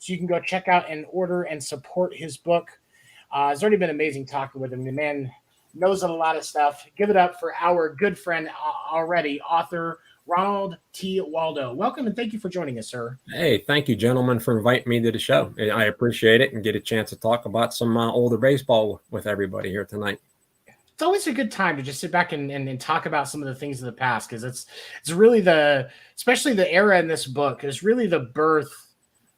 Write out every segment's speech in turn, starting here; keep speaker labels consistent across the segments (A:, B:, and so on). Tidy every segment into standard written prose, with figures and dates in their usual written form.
A: So you can go check out and order and support his book. It's already been amazing talking with him. The man knows a lot of stuff. Give it up for our good friend already, author Ronald T. Waldo. Welcome and thank you for joining us, sir.
B: Hey, thank you, gentlemen, for inviting me to the show. I appreciate it and get a chance to talk about some older baseball with everybody here tonight.
A: It's always a good time to just sit back and talk about some of the things of the past, because it's really especially the era in this book is really the birth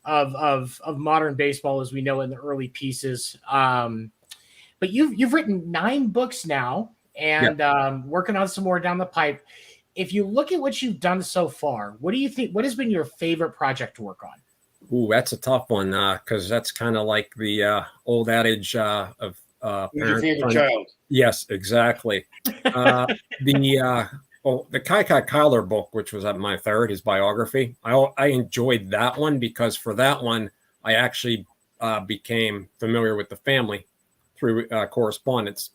A: of modern baseball as we know it in the early pieces. But you've written 9 books now and working on some more down the pipe. If you look at what you've done so far, what do you think? What has been your favorite project to work on?
B: Ooh, that's a tough one because that's kind of like the old adage of
C: your favorite child.
B: Yes, exactly. The Kai Kyler book, which was my third, his biography. I enjoyed that one because for that one, I actually became familiar with the family through correspondence.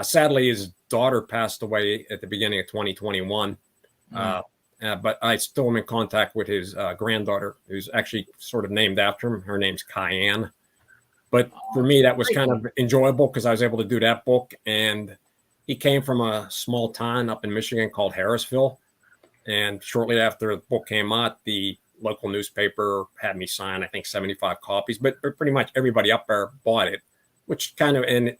B: Sadly, his daughter passed away at the beginning of 2021. But I still am in contact with his granddaughter, who's actually sort of named after him. Her name's Cayenne. But for me, that was kind of enjoyable because I was able to do that book. And he came from a small town up in Michigan called Harrisville. And shortly after the book came out, the local newspaper had me sign, I think, 75 copies. But pretty much everybody up there bought it, which kind of, and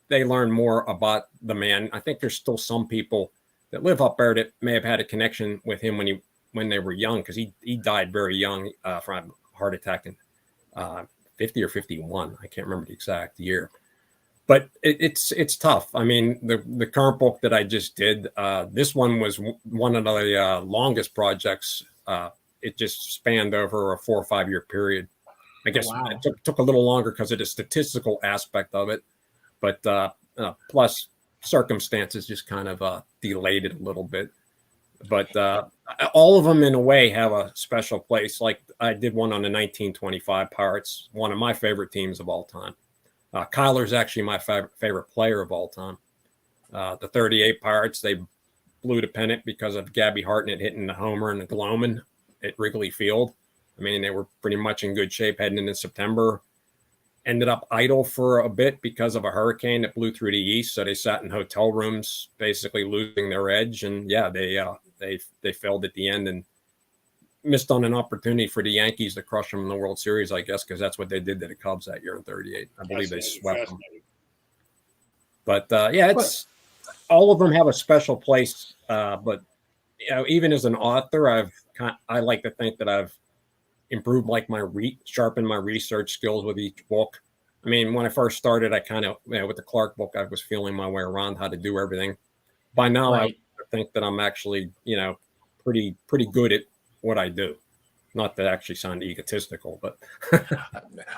B: they learn more about the man. I think there's still some people that live up there that may have had a connection with him when they were young, because he died very young from a heart attack in 50 or 51. I can't remember the exact year. But it's tough. I mean, the current book that I just did, this one was one of the longest projects. It just spanned over a 4 or 5 year period. I guess it took a little longer because of the statistical aspect of it. But plus circumstances just kind of delayed it a little bit. But all of them in a way have a special place. Like I did one on the 1925 Pirates, one of my favorite teams of all time. Kyler's actually my favorite player of all time. The 38 Pirates, they blew the pennant because of Gabby Hartnett hitting the homer and the Gloman at Wrigley Field. I mean, they were pretty much in good shape heading into September. Ended up idle for a bit because of a hurricane that blew through the east. So they sat in hotel rooms, basically losing their edge. And they failed at the end and missed on an opportunity for the Yankees to crush them in the World Series, I guess, because that's what they did to the Cubs that year in 38. I believe they swept them. But it's all of them have a special place. But even as an author, I like to think that I've improved sharpened my research skills with each book. I mean, when I first started, I kind of, with the Clark book, I was feeling my way around how to do everything. By now, I think that I'm actually, pretty good at what I do. Not to actually sound egotistical, but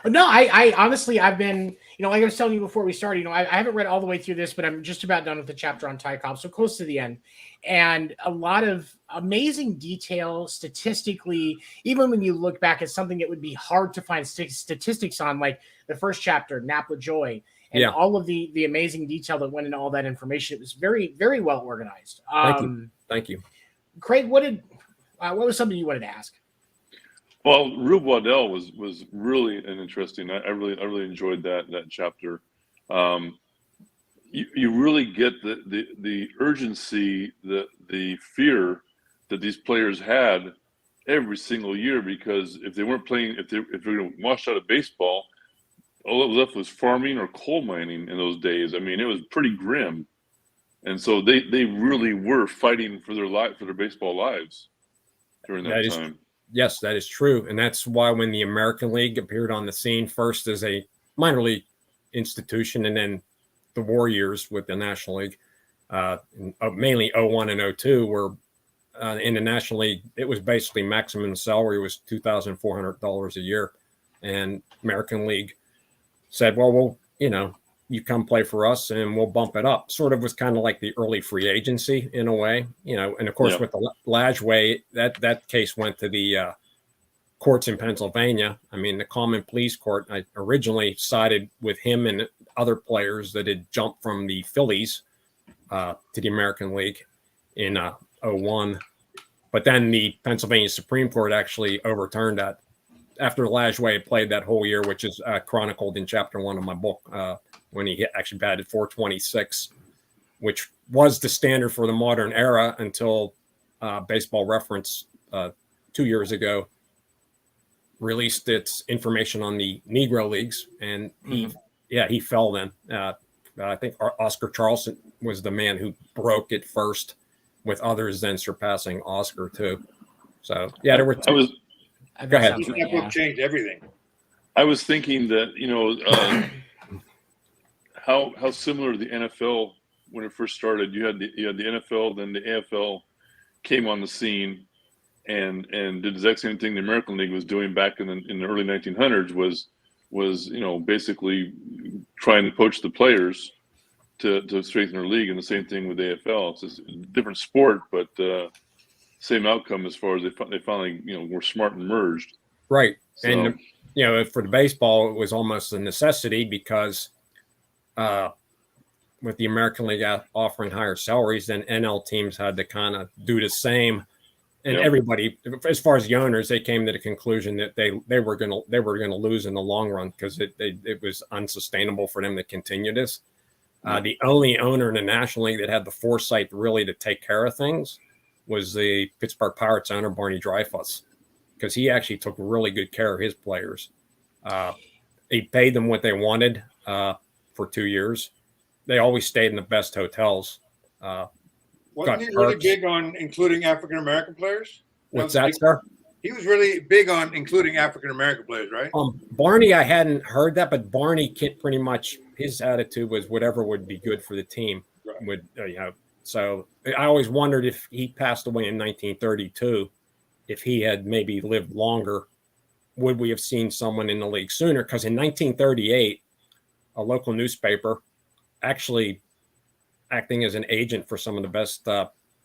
A: no, I honestly, I've been, like I was telling you before we started, I haven't read all the way through this, but I'm just about done with the chapter on Ty Cobb, so close to the end. And a lot of amazing detail statistically, even when you look back at something that would be hard to find statistics on, like the first chapter, Napa Joy, and all of the amazing detail that went into all that information. It was very, very well organized.
B: Thank you.
A: Craig, what was something you wanted to ask?
C: Well, Rube Waddell was really an interesting. I really enjoyed that chapter. You really get the urgency, the fear that these players had every single year, because if they weren't playing, if they're going to wash out of baseball, all that was left was farming or coal mining in those days. I mean, it was pretty grim, and so they really were fighting for their baseball lives during that time.
B: Yes, that is true. And that's why when the American League appeared on the scene first as a minor league institution, and then the Warriors with the National League, mainly 01 and 02 were in the National League. It was basically maximum salary was $2,400 a year. And American League said, well, you come play for us and we'll bump it up. Sort of was kind of like the early free agency in a way, and of course with the Lajway, that case went to the courts in Pennsylvania. I mean, the Common Pleas Court, I originally sided with him and other players that had jumped from the Phillies to the American League in 01. But then the Pennsylvania Supreme Court actually overturned that after Lajoie had played that whole year, which is chronicled in chapter 1 of my book, when he actually batted .426, which was the standard for the modern era until Baseball Reference 2 years ago released its information on the Negro Leagues, and he fell then. I think Oscar Charleston was the man who broke it first, with others then surpassing Oscar too. So yeah, there were two. Go ahead.
D: That book changed everything.
C: I was thinking that, how similar the NFL when it first started. You had the NFL, then the AFL came on the scene and did the exact same thing the American League was doing back in the early 1900s was basically trying to poach the players to strengthen their league, and the same thing with the AFL. It's just a different sport, but same outcome as far as they finally were smart and merged.
B: Right.
C: So,
B: and for the baseball, it was almost a necessity because with the American League offering higher salaries, then NL teams had to kind of do the same. And everybody, as far as the owners, they came to the conclusion that they were going to lose in the long run because it was unsustainable for them to continue this. The only owner in the National League that had the foresight really to take care of things was the Pittsburgh Pirates owner, Barney Dreyfuss, because he actually took really good care of his players. He paid them what they wanted for 2 years. They always stayed in the best hotels.
D: Wasn't he really big on including African-American players?
B: What's that, sir?
D: He was really big on including African-American players, right?
B: Barney, I hadn't heard that, but Barney pretty much, his attitude was whatever would be good for the team. Right. So I always wondered if he passed away in 1932, if he had maybe lived longer, would we have seen someone in the league sooner? Because in 1938, a local newspaper actually acting as an agent for some of the best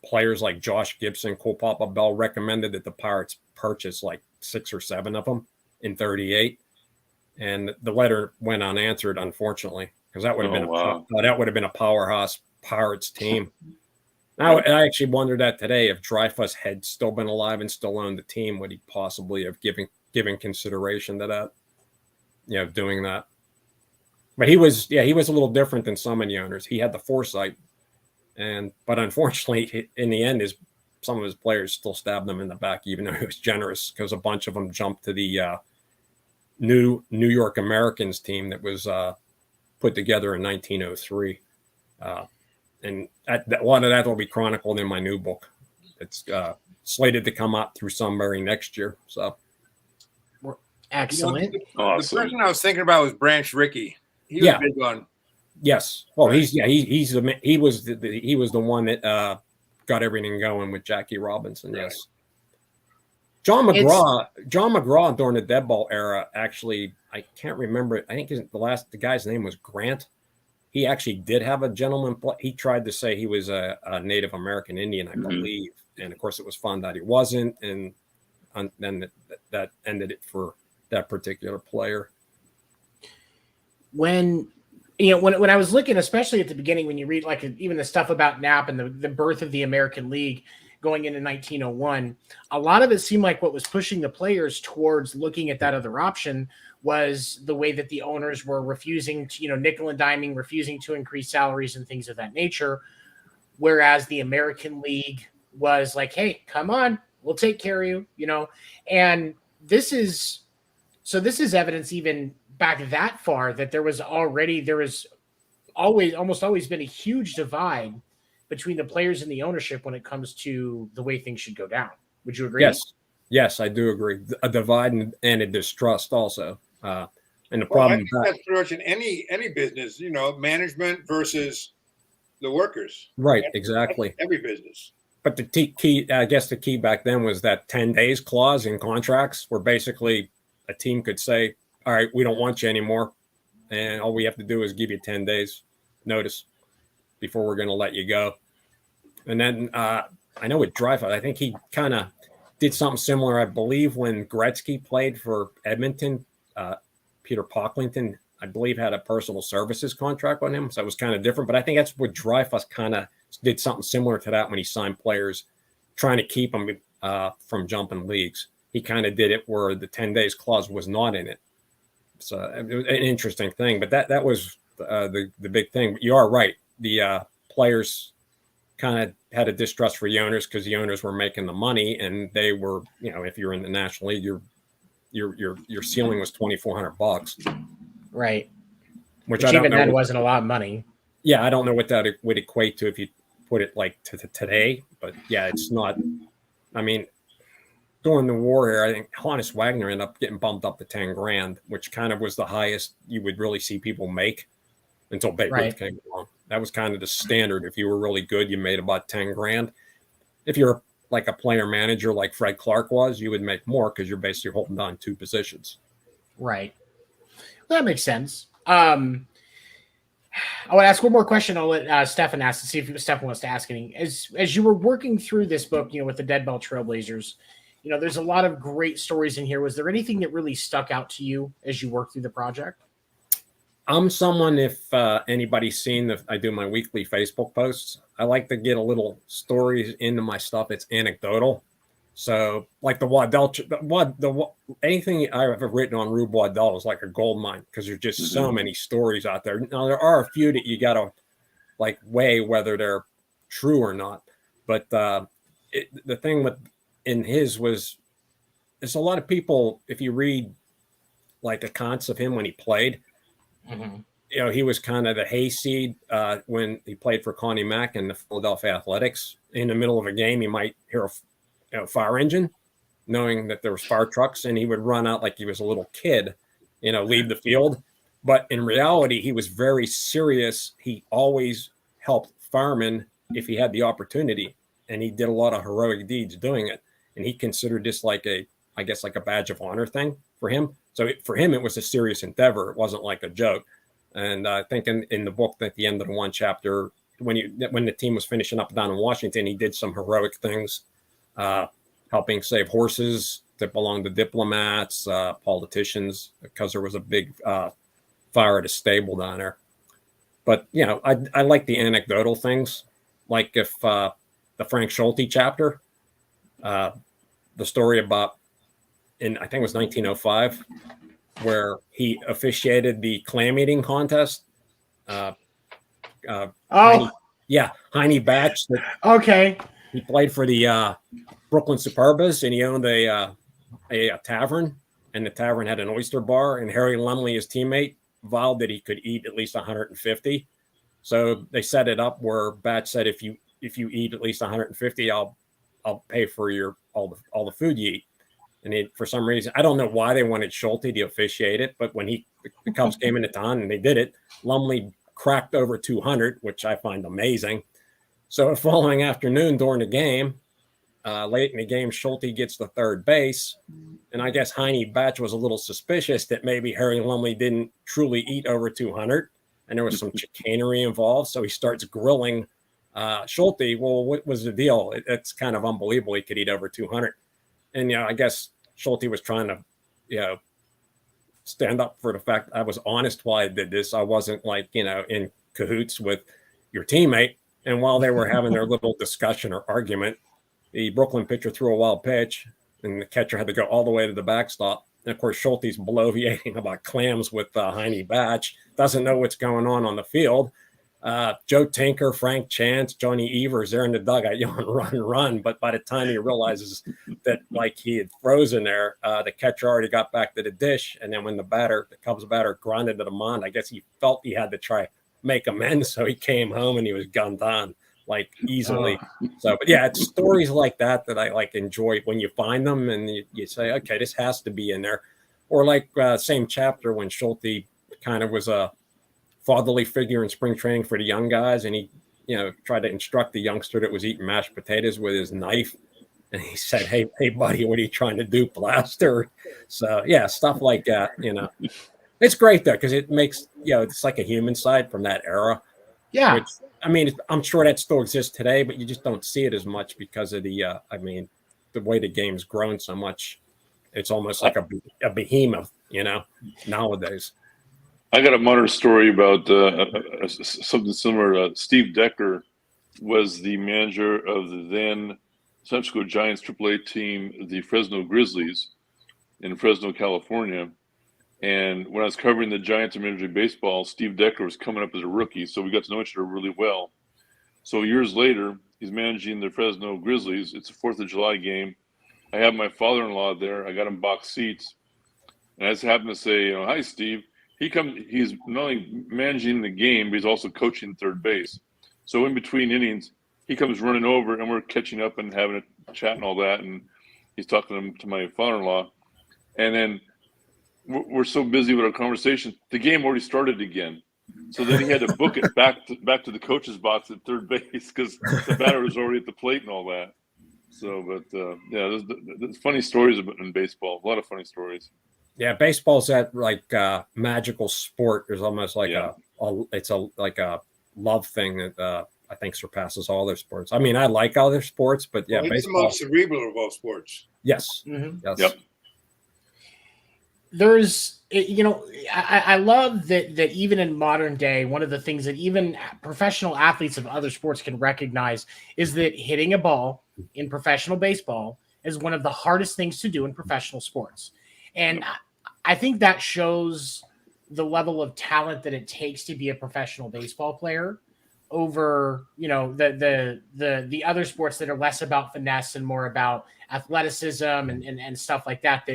B: players like Josh Gibson, Cole Papa Bell, recommended that the Pirates purchase like 6 or 7 of them in 38. And the letter went unanswered, unfortunately, because that would have been a powerhouse Pirates team. I actually wondered that today, if Dreyfuss had still been alive and still owned the team, would he possibly have given consideration to that, doing that? But he was a little different than some of the owners. He had the foresight, but unfortunately, in the end, some of his players still stabbed him in the back, even though he was generous, because a bunch of them jumped to the New York Americans team that was put together in 1903. And a lot of that will be chronicled in my new book. It's slated to come out through Sunbury next year. So
A: excellent.
D: The person I was thinking about was Branch Rickey. He was big on.
B: Yes. Well, he was the one that got everything going with Jackie Robinson. Right. Yes. John McGraw during the Deadball era, actually, I can't remember. I think the guy's name was Grant. He actually did have a gentleman. He tried to say he was a Native American Indian, I believe. And of course it was found that he wasn't. And then that ended it for that particular player.
A: When I was looking, especially at the beginning, when you read like even the stuff about Knapp and the birth of the American League going into 1901, a lot of it seemed like what was pushing the players towards looking at that other option was the way that the owners were refusing to, nickel and diming, refusing to increase salaries and things of that nature. Whereas the American League was like, hey, come on, we'll take care of you, and this is evidence even back that far that there was almost always been a huge divide between the players and the ownership when it comes to the way things should go down. Would you agree?
B: Yes, I do agree. A divide and a distrust also. And the problem
D: that's pretty much in any business, management versus the workers.
B: Right, exactly.
D: Every business.
B: But the key, I guess the key back then was that 10 days clause in contracts where basically a team could say, all right, we don't want you anymore. And all we have to do is give you 10 days notice before we're going to let you go. And then I know with Dreyfuss, I think he kind of did something similar, I believe, when Gretzky played for Edmonton. Peter Pocklington, I believe, had a personal services contract on him. So it was kind of different. But I think that's what Dreyfuss kind of did something similar to that when he signed players, trying to keep them from jumping leagues. he kind of did it where the 10 days clause was not in it. So it was an interesting thing, but that was the big thing. But you are right. The players kind of had a distrust for the owners because the owners were making the money, and they were, if you're in the National League, your ceiling was $2,400,
A: right?
B: Which
A: even then wasn't a lot of money.
B: Yeah, I don't know what that would equate to if you put it like to today, but yeah, it's not. I mean, during the war here, I think Honus Wagner ended up getting bumped up to $10,000, which kind of was the highest you would really see people make until Babe Ruth came along. That was kind of the standard. If you were really good, you made about $10,000. If you're like a player manager like Fred Clark was, you would make more because you're basically holding on 2 positions.
A: Right. Well, that makes sense. I want to ask one more question. I'll let Stefan ask to see if Stefan wants to ask any. As you were working through this book, with the Deadball Trailblazers, there's a lot of great stories in here. Was there anything that really stuck out to you as you worked through the project?
B: I'm someone, if anybody's seen that I do my weekly Facebook posts, I like to get a little stories into my stuff. It's anecdotal. So like the Waddell, anything I've ever written on Rube Waddell is like a gold mine because there's just so many stories out there. Now there are a few that you got to like weigh whether they're true or not. But the thing in his was, there's a lot of people, if you read like accounts of him when he played, he was kind of the hayseed when he played for Connie Mack and the Philadelphia Athletics. In the middle of a game, you might hear a fire engine, knowing that there was fire trucks, and he would run out like he was a little kid, leave the field. But in reality, he was very serious. He always helped firemen if he had the opportunity, and he did a lot of heroic deeds doing it. And he considered this like a badge of honor thing for him. So for him, it was a serious endeavor. It wasn't like a joke. And I think in the book, at the end of the one chapter, when the team was finishing up down in Washington, he did some heroic things, helping save horses that belonged to diplomats, politicians, because there was a big fire at a stable down there. But, I like the anecdotal things, like if the Frank Schulte chapter, the story about, I think it was 1905, where he officiated the clam eating contest. Heine Batch.
A: Okay.
B: He played for the Brooklyn Superbas, and he owned a tavern, and the tavern had an oyster bar, and Harry Lumley, his teammate, vowed that he could eat at least 150. So they set it up where Batch said, if you eat at least 150, I'll pay for all the food you eat. And for some reason, I don't know why they wanted Schulte to officiate it, but when the Cubs came into town and they did it, Lumley cracked over 200, which I find amazing. So the following afternoon during the game, late in the game, Schulte gets to third base. And I guess Heine Batch was a little suspicious that maybe Harry Lumley didn't truly eat over 200. And there was some chicanery involved. So he starts grilling Schulte. Well, what was the deal? It's kind of unbelievable he could eat over 200. And, I guess Schulte was trying to, stand up for the fact I was honest while I did this. I wasn't like, in cahoots with your teammate. And while they were having their little discussion or argument, the Brooklyn pitcher threw a wild pitch, and the catcher had to go all the way to the backstop. And, of course, Schulte's bloviating about clams with Heine Batch, doesn't know what's going on the field. Joe Tinker, Frank Chance, Johnny Evers, they're in the dugout yelling, run. But by the time he realizes that, like, he had frozen there, the catcher already got back to the dish. And then when the Cubs batter grounded to the mound, I guess he felt he had to try make amends. So he came home and he was gunned on, like, easily. So, but yeah, it's stories like that I like enjoy when you find them and you say, okay, this has to be in there. Or like same chapter when Schulte kind of was a fatherly figure in spring training for the young guys, and he tried to instruct the youngster that was eating mashed potatoes with his knife, and he said, hey buddy, what are you trying to do, blaster? So yeah, stuff like that. It's great though, because it makes it's like a human side from that era.
A: Yeah,
B: which, I mean, I'm sure that still exists today, but you just don't see it as much because of the the way the game's grown so much. It's almost like a behemoth nowadays.
C: I got a modern story about something similar. Steve Decker was the manager of the then San Francisco Giants AAA team, the Fresno Grizzlies, in Fresno, California. And when I was covering the Giants in Major League Baseball, Steve Decker was coming up as a rookie, so we got to know each other really well. So years later, he's managing the Fresno Grizzlies. It's a 4th of July game. I have my father-in-law there. I got him box seats. And I just happened to say, hi, Steve. He's not only managing the game, but he's also coaching third base. So in between innings, he comes running over, and we're catching up and having a chat and all that. And he's talking to my father-in-law. And then we're so busy with our conversation, the game already started again. So then he had to book it back to the coach's box at third base because the batter was already at the plate and all that. So, but there's funny stories in baseball. A lot of funny stories.
B: Yeah, baseball's that like magical sport. There's almost like a love thing that I think surpasses all other sports. I mean, I like other sports, but yeah,
D: it's
B: baseball.
D: the most cerebral of all sports.
B: Yes.
A: Mm-hmm.
B: Yes.
C: Yep.
A: There's, I love that even in modern day, one of the things that even professional athletes of other sports can recognize is that hitting a ball in professional baseball is one of the hardest things to do in professional sports. And I think that shows the level of talent that it takes to be a professional baseball player over, the other sports that are less about finesse and more about athleticism and stuff like that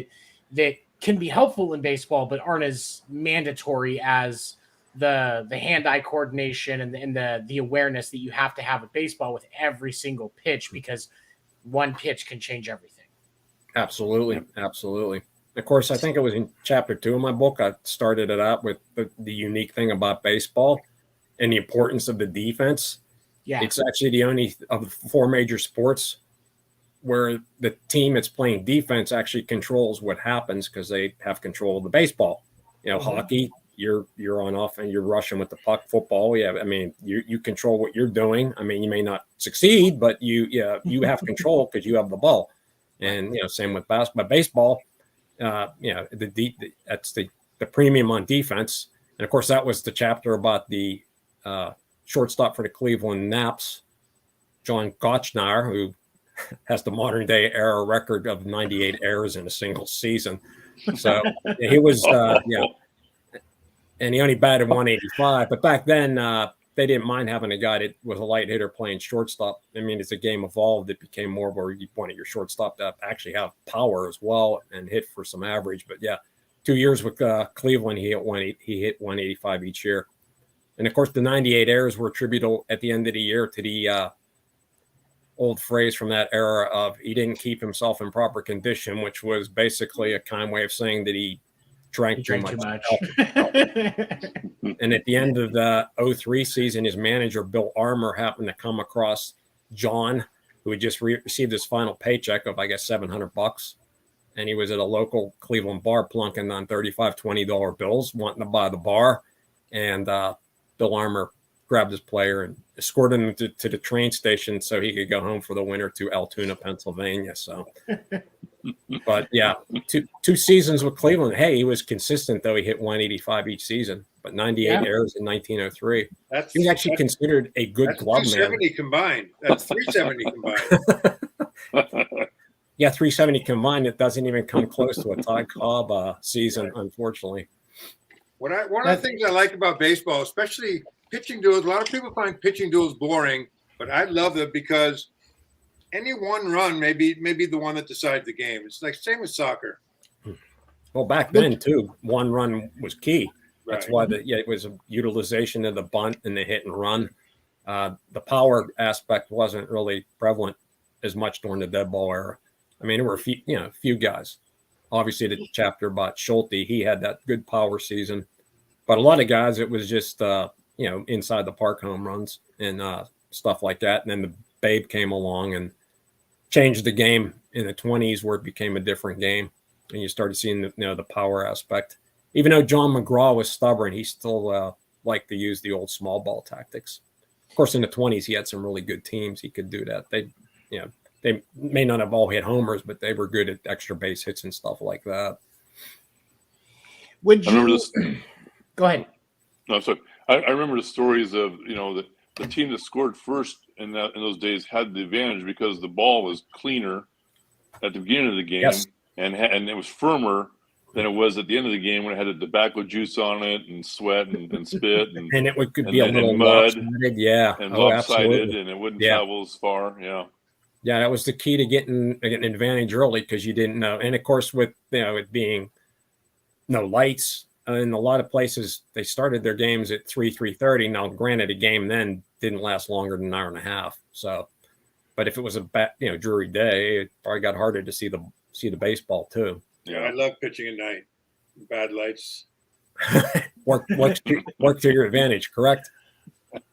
A: can be helpful in baseball, but aren't as mandatory as the hand-eye coordination and the awareness that you have to have with baseball with every single pitch, because one pitch can change everything.
B: Absolutely. Absolutely. Of course, I think it was in chapter 2 of my book. I started it out with the unique thing about baseball and the importance of the defense.
A: Yeah.
B: It's actually the only of the 4 major sports where the team that's playing defense actually controls what happens because they have control of the baseball. Hockey, you're on off and you're rushing with the puck. Football, yeah, I mean, you control what you're doing. I mean, you may not succeed, but you have control because you have the ball. And same with basketball. Baseball, that's the premium on defense. And of course, that was the chapter about the shortstop for the Cleveland Naps, John Gottschnaer, who has the modern day era record of 98 errors in a single season. So he was, and he only batted 185. But back then, they didn't mind having a guy that was a light hitter playing shortstop. I mean, as the game evolved, it became more where you wanted your shortstop to actually have power as well and hit for some average. But yeah, 2 years with Cleveland, he hit 185 each year. And of course, the 98 errors were attributable at the end of the year to the old phrase from that era of he didn't keep himself in proper condition, which was basically a kind way of saying that he drank too much. And at the end of the 2003 season, his manager, Bill Armour, happened to come across John, who had just received his final paycheck of, I guess, $700. And he was at a local Cleveland bar plunking on $35, $20 bills, wanting to buy the bar. And Bill Armour grabbed his player and escorted him to the train station so he could go home for the winter to Altoona, Pennsylvania. So, but yeah, two seasons with Cleveland. Hey, he was consistent, though. He hit 185 each season, but 98 errors in 1903. He was actually considered a good glove man.
D: 270 combined. That's 370 combined.
B: Yeah, 370 combined. It doesn't even come close to a Todd Cobb season, unfortunately.
D: One of the things I like about baseball, especially pitching duels, a lot of people find pitching duels boring, but I love it because any one run may be the one that decides the game. It's like same as soccer.
B: Well, back then too, one run was key. That's
D: Right.
B: why it was a utilization of the bunt and the hit and run. The power aspect wasn't really prevalent as much during the dead ball era. I mean, there were a few guys. Obviously, the chapter about Schulte, he had that good power season, but a lot of guys, it was just inside the park home runs and stuff like that. And then the Babe came along and changed the game in the 20s, where it became a different game, and you started seeing the power aspect. Even though John McGraw was stubborn, he still liked to use the old small ball tactics. Of course, in the 20s, he had some really good teams. He could do that. They may not have all hit homers, but they were good at extra base hits and stuff like that.
C: I remember this.
A: Go ahead.
C: No, I'm sorry. I remember the stories of the team that scored first in those days had the advantage because the ball was cleaner at the beginning of the game,
B: Yes.
C: and it was firmer than it was at the end of the game when it had the tobacco juice on it and sweat and spit and
B: it could
C: and
B: be a
C: then-
B: little
C: and mud
B: lopsided. Yeah.
C: and
B: Oh,
C: lopsided,
B: absolutely.
C: and it wouldn't
B: Yeah.
C: travel as far. Yeah.
B: Yeah, that was the key to getting an advantage early because you didn't know. And of course, with it being no lights in a lot of places, they started their games at 3:30. Now, granted, a game then didn't last longer than an hour and a half. So, but if it was a dreary day, it probably got harder to see the baseball too.
D: Yeah, I love pitching at night. Bad lights.
B: work to your advantage, correct?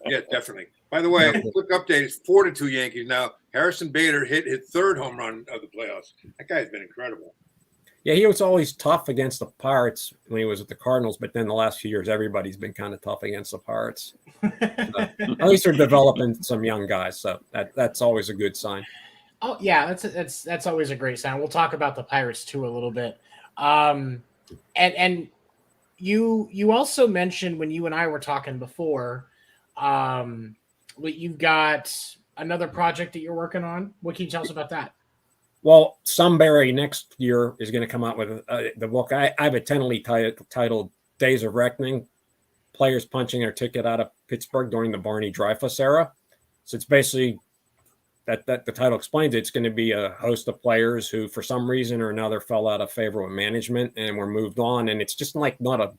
D: Yeah, definitely. By the way, quick update: it's 4-2 Yankees now. Harrison Bader hit his third home run of the playoffs. That guy's been incredible.
B: Yeah, he was always tough against the Pirates when he was with the Cardinals, but then the last few years, everybody's been kind of tough against the Pirates. At least they're developing some young guys, so that's always a good sign.
A: Oh yeah, that's always a great sign. We'll talk about the Pirates too a little bit. And you also mentioned when you and I were talking before, you've got another project that you're working on. What can you tell us about that?
B: Well, Sunbury next year is going to come out with the book. I have it tentatively titled Days of Reckoning, Players Punching Their Ticket Out of Pittsburgh During the Barney Dreyfuss Era. So it's basically that the title explains it's going to be a host of players who, for some reason or another, fell out of favor with management and were moved on. And it's just like not a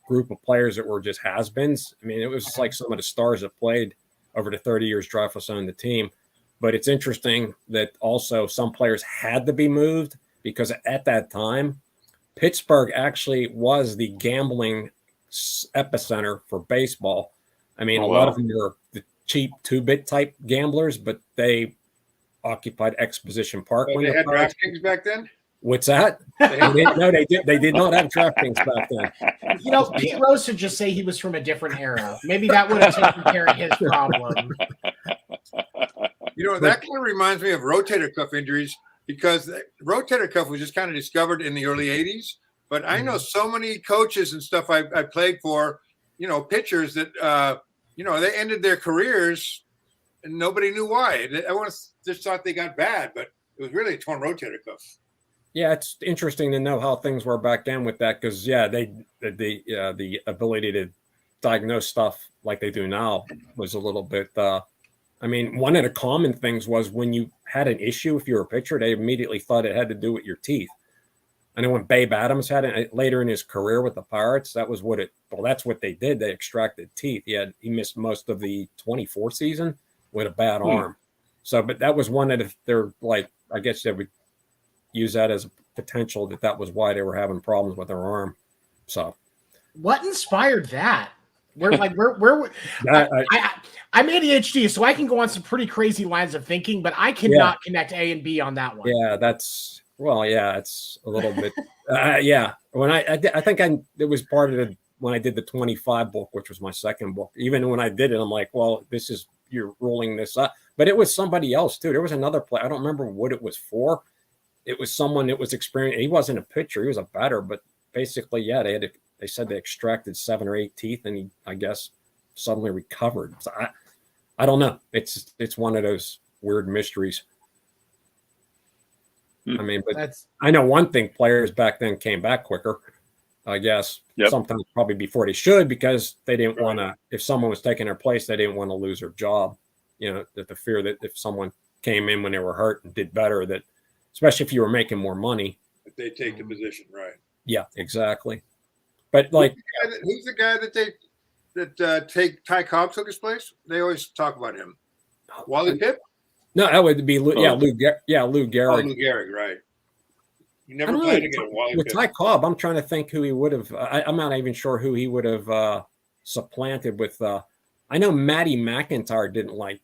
B: group of players that were just has-beens. I mean, it was like some of the stars that played over the 30 years Dreyfuss owned the team. But it's interesting that also some players had to be moved because at that time, Pittsburgh actually was the gambling epicenter for baseball. I mean, a lot of them were the cheap 2-bit type gamblers, but they occupied Exposition Park.
D: Well, they had DraftKings back then?
B: What's that? They did not have DraftKings back then.
A: You know, Pete Rose should just say he was from a different era. Maybe that would have taken care of his problem.
D: You know, that kind of reminds me of rotator cuff injuries because the rotator cuff was just kind of discovered in the early 80s. But I know so many coaches and stuff I played for, pitchers that, they ended their careers and nobody knew why. Everyone just thought they got bad, but it was really a torn rotator cuff.
B: Yeah, it's interesting to know how things were back then with that because, the ability to diagnose stuff like they do now was a little bit one of the common things was when you had an issue, if you were a pitcher, they immediately thought it had to do with your teeth. I know when Babe Adams had it later in his career with the Pirates, that's what they did. They extracted teeth. He missed most of the 24 season with a bad arm. So, but that was one of I guess they would use that as a potential that was why they were having problems with their arm. So
A: what inspired that? I'm ADHD, so I can go on some pretty crazy lines of thinking, but I cannot connect A and B on that one.
B: Yeah, it's a little bit. When it was part of when I did the 25 book, which was my second book. Even when I did it, I'm like, well, you're rolling this up. But it was somebody else too. There was another player. I don't remember what it was for. It was someone that was experienced. He wasn't a pitcher. He was a batter, but basically, they said they extracted 7 or 8 teeth, and he, I guess, suddenly recovered. So I don't know. It's one of those weird mysteries. I mean, but I know one thing: players back then came back quicker. I guess sometimes probably before they should because they didn't want to. If someone was taking their place, they didn't want to lose their job. That the fear that if someone came in when they were hurt and did better, that especially if you were making more money,
D: they take the position, right?
B: Yeah, exactly. But
D: who's the guy that Ty Cobb took his place? They always talk about him. Wally Pipp?
B: No, that would be Lou Gehrig.
D: Lou Gehrig, right? You never played against Wally
B: with
D: Pipp.
B: Ty Cobb. I'm trying to think who he would have. I'm not even sure who he would have supplanted with. I know Matty McIntyre didn't like.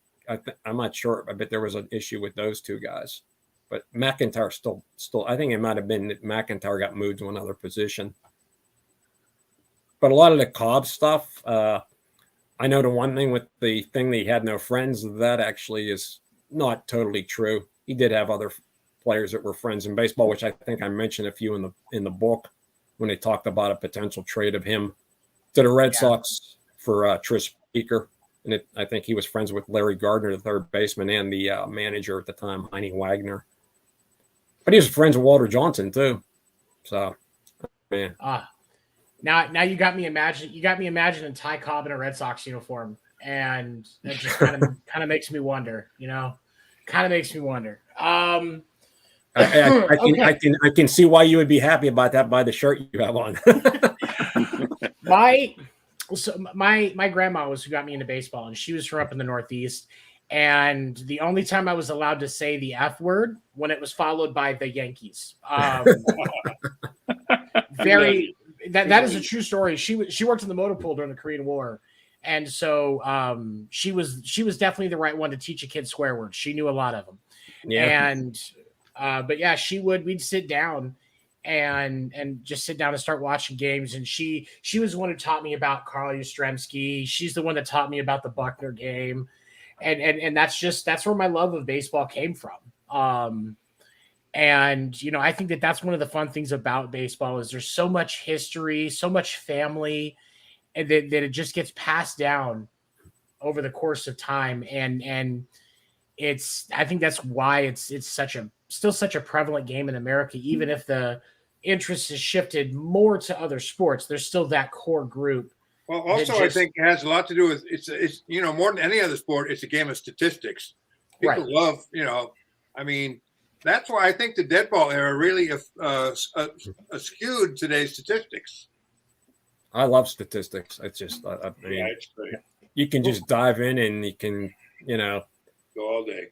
B: I'm not sure. I bet there was an issue with those two guys. But McIntyre still. I think it might have been that McIntyre got moved to another position. But a lot of the Cobb stuff, I know the one thing with the thing that he had no friends, that actually is not totally true. He did have other players that were friends in baseball, which I think I mentioned a few in the book when they talked about a potential trade of him to the Red Sox for Tris Speaker. And I think he was friends with Larry Gardner, the third baseman, and the manager at the time, Heine Wagner. But he was friends with Walter Johnson too. So, man.
A: Now you got me imagining Ty Cobb in a Red Sox uniform, and that just kind of makes me wonder, kind of makes me wonder.
B: I can see why you would be happy about that by the shirt you have on.
A: My grandma was who got me into baseball, and she was from up in the Northeast. And the only time I was allowed to say the F word when it was followed by the Yankees. That is a true story. She worked in the motor pool during the Korean War. And so she was definitely the right one to teach a kid swear words. She knew a lot of them. Yeah. And but yeah, we'd sit down and just sit down and start watching games. And she was the one who taught me about Carl Yastrzemski. She's the one that taught me about the Buckner game. And that's where my love of baseball came from. And I think that's one of the fun things about baseball is there's so much history, so much family, and that it just gets passed down over the course of time. And I think that's why it's still such a prevalent game in America, even if the interest has shifted more to other sports. There's still that core group.
D: Well, also, I think it has a lot to do with it's more than any other sport, it's a game of statistics. People love, I mean, that's why I think the dead ball era really skewed today's statistics.
B: I love statistics. It's just,
D: it's great.
B: You can just dive in and you can,
D: go all day,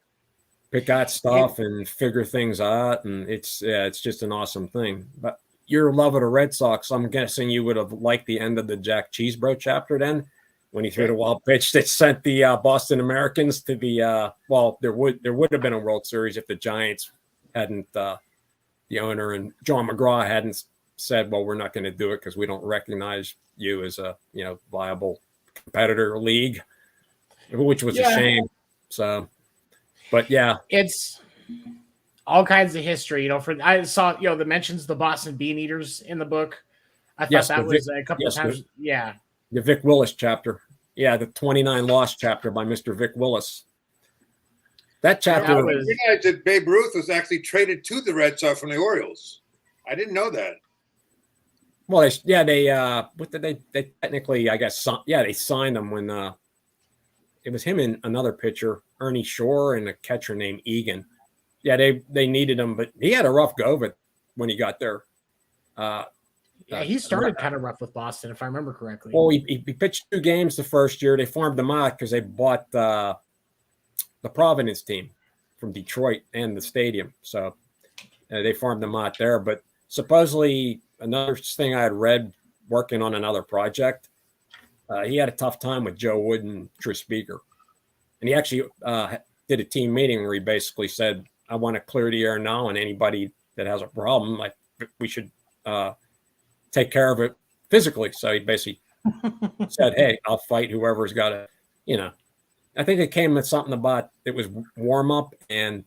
B: pick out stuff and figure things out, and it's just an awesome thing. But your love of the Red Sox, I'm guessing you would have liked the end of the Jack Cheesebro chapter then, when he threw the wild pitch that sent the Boston Americans to the there would have been a World Series if the Giants hadn't the owner and John McGraw hadn't said, well, we're not going to do it because we don't recognize you as a viable competitor league, which was a shame. So, but yeah,
A: it's all kinds of history. I saw the mentions of the Boston Bean Eaters in the book. I thought that was a couple of times.
B: The Vic Willis chapter. Yeah, the 29 loss chapter by Mr. Vic Willis. That chapter.
D: I realized that Babe Ruth was actually traded to the Red Sox from the Orioles. I didn't know that.
B: Well, they technically, I guess, they signed him when it was him and another pitcher, Ernie Shore, and a catcher named Egan. Yeah, they needed him, but he had a rough go of it when he got there.
A: He started kind of rough with Boston, if I remember correctly.
B: Well, he pitched 2 games the first year. They farmed him out because they bought the Providence team from Detroit and the stadium. So they farmed him out there. But supposedly, another thing I had read working on another project, he had a tough time with Joe Wood and Drew Speaker. And he actually did a team meeting where he basically said, I want to clear the air now, and anybody that has a problem, we should take care of it physically. So he basically said, hey, I'll fight whoever's got a, I think it came with something about it was warm up and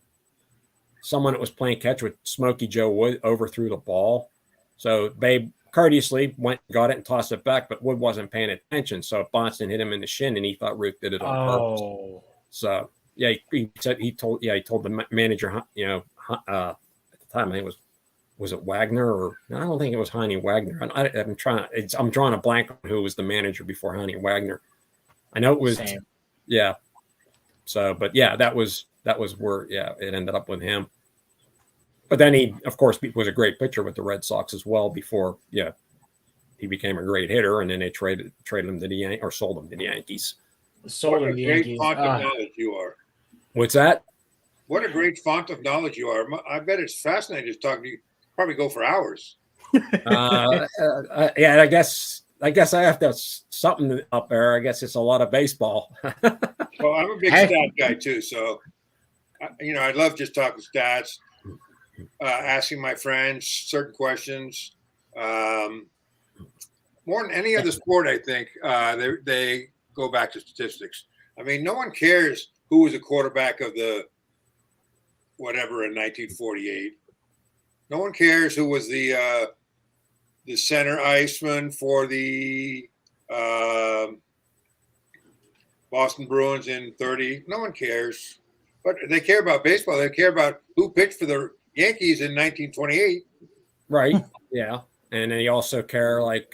B: someone that was playing catch with Smokey Joe Wood overthrew the ball. So Babe courteously went and got it and tossed it back, but Wood wasn't paying attention. So Boston hit him in the shin, and he thought Ruth did it on purpose. So yeah, he told the manager, at the time I think was it Wagner or I don't think it was Heine Wagner. I'm drawing a blank on who was the manager before Heine Wagner. I know it was So, but yeah, that was where it ended up with him. But then he, of course, was a great pitcher with the Red Sox as well before he became a great hitter, and then they traded him to the Yankees or sold him to the Yankees.
D: What a great font of knowledge you are.
B: What's that?
D: What a great font of knowledge you are. I bet it's fascinating just talking to you. Probably go for hours.
B: I guess I have to have something up there. I guess it's a lot of baseball.
D: Well, I'm a big stat guy too, so I love just talking stats, asking my friends certain questions. More than any other sport, I think they go back to statistics. I mean, no one cares who was a quarterback of the whatever in 1948. No one cares who was the center iceman for the Boston Bruins in 30. No one cares. But they care about baseball. They care about who pitched for the Yankees in 1928.
B: Right. Yeah. And they also care, like,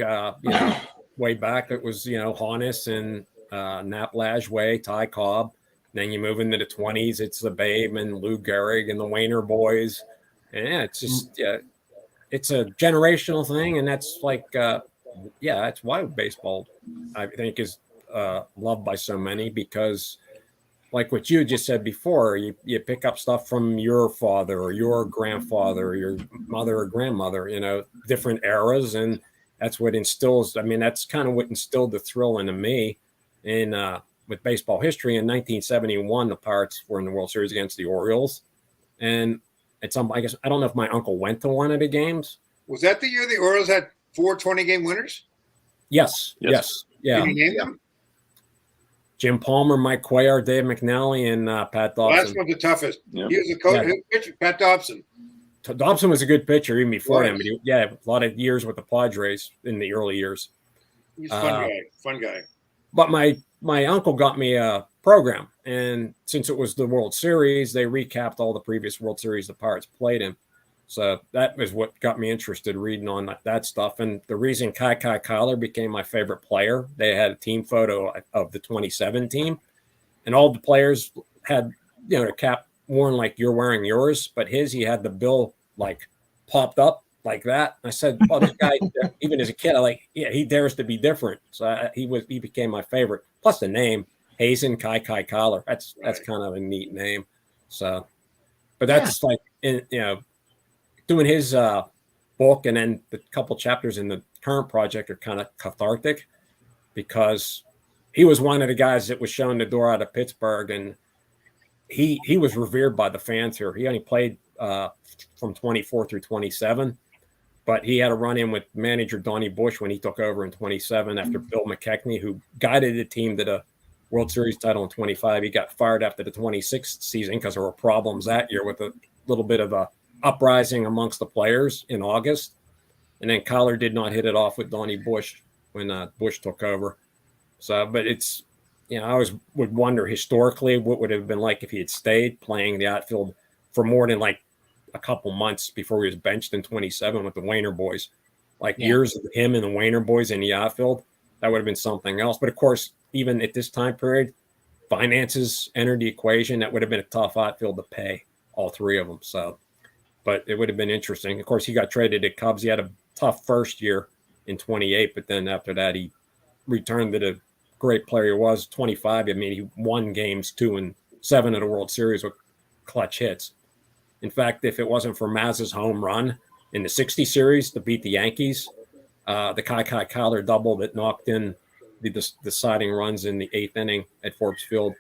B: way back, it was, Honus and Nap Lajoie, Ty Cobb. Then you move into the 20s, it's the Babe and Lou Gehrig and the Wayner boys. And it's just, it's a generational thing. And that's like, that's why baseball, I think, is loved by so many, because like what you just said before, you pick up stuff from your father or your grandfather or your mother or grandmother, different eras. And that's what instills, that's kind of what instilled the thrill into me with baseball history. In 1971, the Pirates were in the World Series against the Orioles. And I guess, I don't know if my uncle went to one of the games.
D: Was that the year the Orioles had 4 20-game winners?
B: Yes. Yeah.
D: Can you name them?
B: Jim Palmer, Mike Cuellar, Dave McNally, and Pat Dobson.
D: Well, that's one of the toughest.
C: Yeah.
D: He was a coach, pitcher, Pat Dobson.
B: Dobson was a good pitcher even before him. But a lot of years with the Padres in the early years.
D: He's a fun guy.
B: But my uncle got me a program, and since it was the World Series, they recapped all the previous World Series the Pirates played in. So that was what got me interested reading on that stuff. And the reason Kai Kyler became my favorite player, they had a team photo of the 27 team, and all the players had, a cap worn like you're wearing yours, but he had the bill like popped up like that. I said, well, this guy, even as a kid, he dares to be different. So he became my favorite. Plus the name, Hazen Kai Kyler. That's kind of a neat name. So, but that's doing his book, and then the couple chapters in the current project are kind of cathartic, because he was one of the guys that was shown the door out of Pittsburgh, and he was revered by the fans here. He only played from 24 through 27, but he had a run-in with manager Donnie Bush when he took over in 27 after Bill McKechnie, who guided the team to the World Series title in 25. He got fired after the 26th season because there were problems that year with a little bit of a uprising amongst the players in August. And then Kyler did not hit it off with Donnie Bush when Bush took over. So, but it's, I always would wonder historically what would it have been like if he had stayed playing the outfield for more than like a couple months before he was benched in 27 with the Wayner boys. Years of him and the Wayner boys in the outfield, that would have been something else. But of course, even at this time period, finances entered the equation. That would have been a tough outfield to pay all three of them. So, but it would have been interesting. Of course, he got traded to Cubs. He had a tough first year in 28, but then after that, he returned to the great player he was. 25, he won games 2 and 7 of the World Series with clutch hits. In fact, if it wasn't for Maz's home run in the 60 series to beat the Yankees, the Kai Kyler double that knocked in the deciding runs in the 8th inning at Forbes Field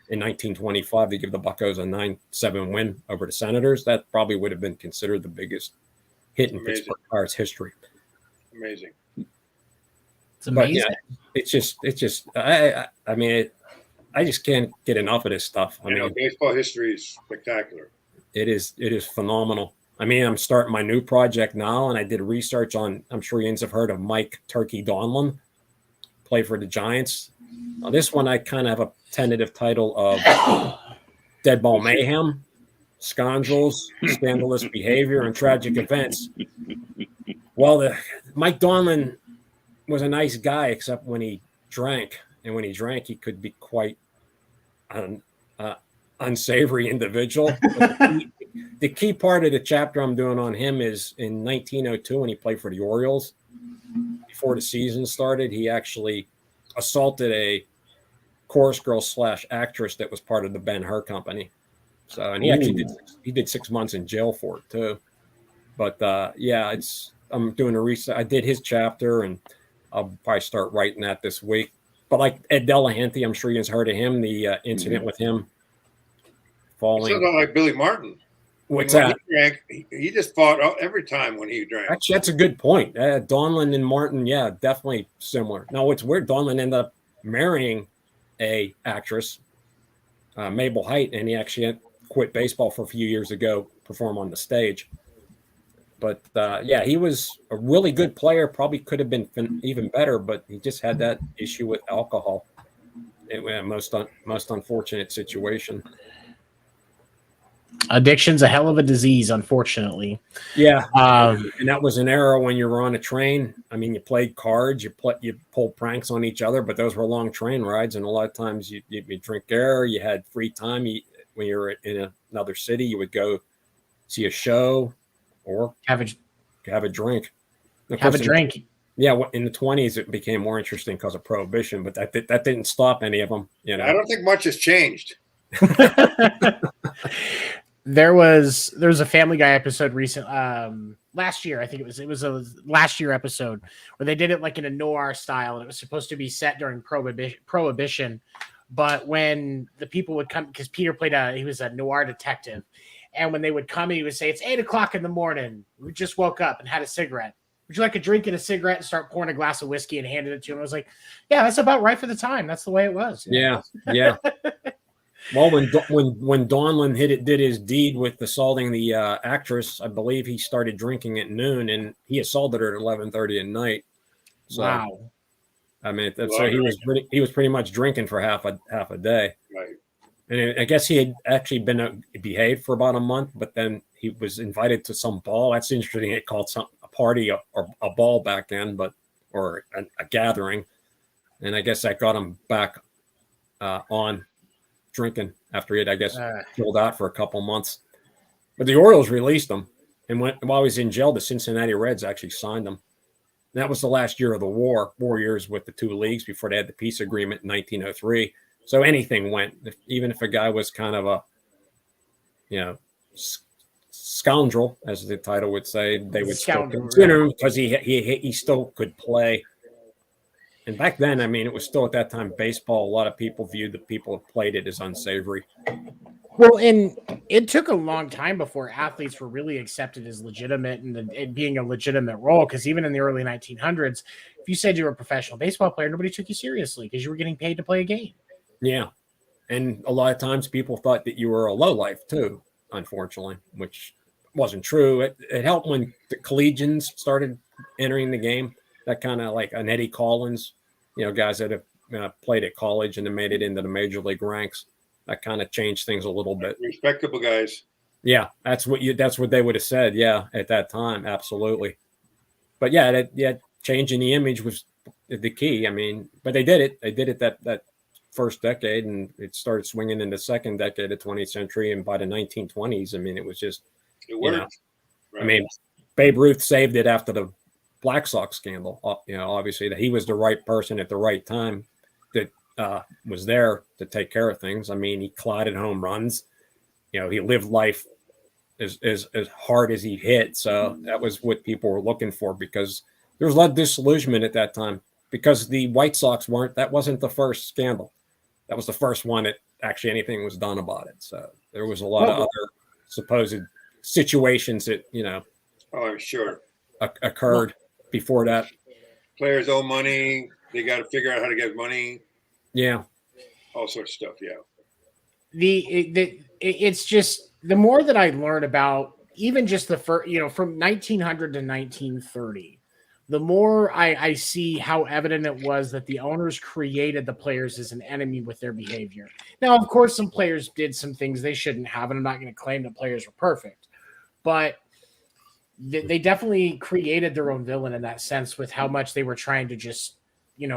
B: in 1925 to give the Buccos a 9-7 win over the Senators, that probably would have been considered the biggest hit in Pittsburgh Pirates history.
D: Amazing.
A: It's amazing.
B: But, it's just. I just can't get enough of this stuff.
D: Baseball history is spectacular.
B: It is phenomenal. I'm starting my new project now, and I did research on. I'm sure you have heard of Mike Turkey Donlin, played for the Giants. Now, this one I kind of have a tentative title of Deadball Mayhem, Scoundrels, Scandalous Behavior, and Tragic Events. Well, Mike Donlin was a nice guy, except when he drank. And when he drank, he could be quite an unsavory individual. The key part of the chapter I'm doing on him is in 1902 when he played for the Orioles. Before the season started, he actually assaulted a chorus girl / actress that was part of the Ben-Hur company. So, and he actually did 6 months in jail for it too. But I'm doing a research. I did his chapter, and I'll probably start writing that this week. But like Ed Delahanty, I'm sure you've heard of him. The incident with him falling.
D: It's not like Billy Martin.
B: What's
D: when
B: that?
D: He drank. He just fought every time when he drank.
B: Actually, that's a good point. Donlin and Martin, definitely similar. Now, what's weird, Donlin ended up marrying a actress, Mabel Height, and he actually quit baseball for a few years ago, perform on the stage. But he was a really good player. Probably could have been even better, but he just had that issue with alcohol. Most unfortunate situation.
A: Addiction's a hell of a disease, unfortunately.
B: Yeah, and that was an era when you were on a train. I mean, you played cards, you pulled pranks on each other, but those were long train rides, and a lot of times you drink air. You had free time. When you were in another city, you would go see a show or have a drink.
A: Have a drink.
B: Yeah, in the 20s, it became more interesting because of prohibition, but that didn't stop any of them. You know,
D: I don't think much has changed.
A: There was a Family Guy episode last year. I think it was a last year episode where they did it like in a noir style, and it was supposed to be set during prohibition. But when the people would come, because Peter he was a noir detective, and when they would come, he would say, "It's 8 o'clock in the morning. We just woke up and had a cigarette. Would you like a drink and a cigarette?" And start pouring a glass of whiskey and handed it to him. I was like, "Yeah, that's about right for the time. That's the way it was."
B: Yeah. Well, when Donlin did his deed with assaulting the actress, I believe he started drinking at noon, and he assaulted her at 11:30 at night. So,
A: wow.
B: I mean, so he was pretty much drinking for half a day.
D: Right.
B: And I guess he had actually been behaved for about a month, but then he was invited to some ball. That's interesting. It called a party or a ball back then, or a gathering, and I guess that got him back on drinking after he had, I guess, chilled out for a couple months. But the Orioles released him, and while he was in jail, the Cincinnati Reds actually signed him. And that was the last year of the war years with the two leagues before they had the peace agreement in 1903. So anything went, even if a guy was kind of a, scoundrel, as the title would say, they would still consider him because he still could play. And back then, I mean, it was still at that time baseball. A lot of people viewed the people who played it as unsavory.
A: Well, and it took a long time before athletes were really accepted as legitimate and being a legitimate role. Because even in the early 1900s, if you said you were a professional baseball player, nobody took you seriously because you were getting paid to play a game.
B: Yeah, and a lot of times people thought that you were a lowlife too, unfortunately, which wasn't true. It helped when the collegians started entering the game. That kind of like an Eddie Collins, guys that have played at college and then made it into the major league ranks. That kind of changed things a little bit.
D: Respectable guys.
B: Yeah, that's what they would have said. Yeah, at that time, absolutely. But yeah, changing the image was the key. I mean, but they did it. They did it that first decade, and it started swinging in the second decade of the 20th century. And by the 1920s, I mean, it was just
D: it worked.
B: Right. I mean, Babe Ruth saved it after the Black Sox scandal. Obviously that he was the right person at the right time that was there to take care of things. I mean, he clotted home runs. He lived life as hard as he hit. So that was what people were looking for, because there was a lot of disillusionment at that time because the White Sox that wasn't the first scandal. That was the first one that actually anything was done about it. So there was a lot of other supposed situations that,
D: Oh, I'm sure.
B: Occurred before that.
D: Players owe money. They got to figure out how to get money.
B: Yeah.
D: All sorts of stuff. Yeah.
A: It's just the more that I learn about even just the first, from 1900 to 1930, the more I see how evident it was that the owners created the players as an enemy with their behavior. Now, of course, some players did some things they shouldn't have, and I'm not going to claim that players were perfect, but they definitely created their own villain in that sense with how much they were trying to just,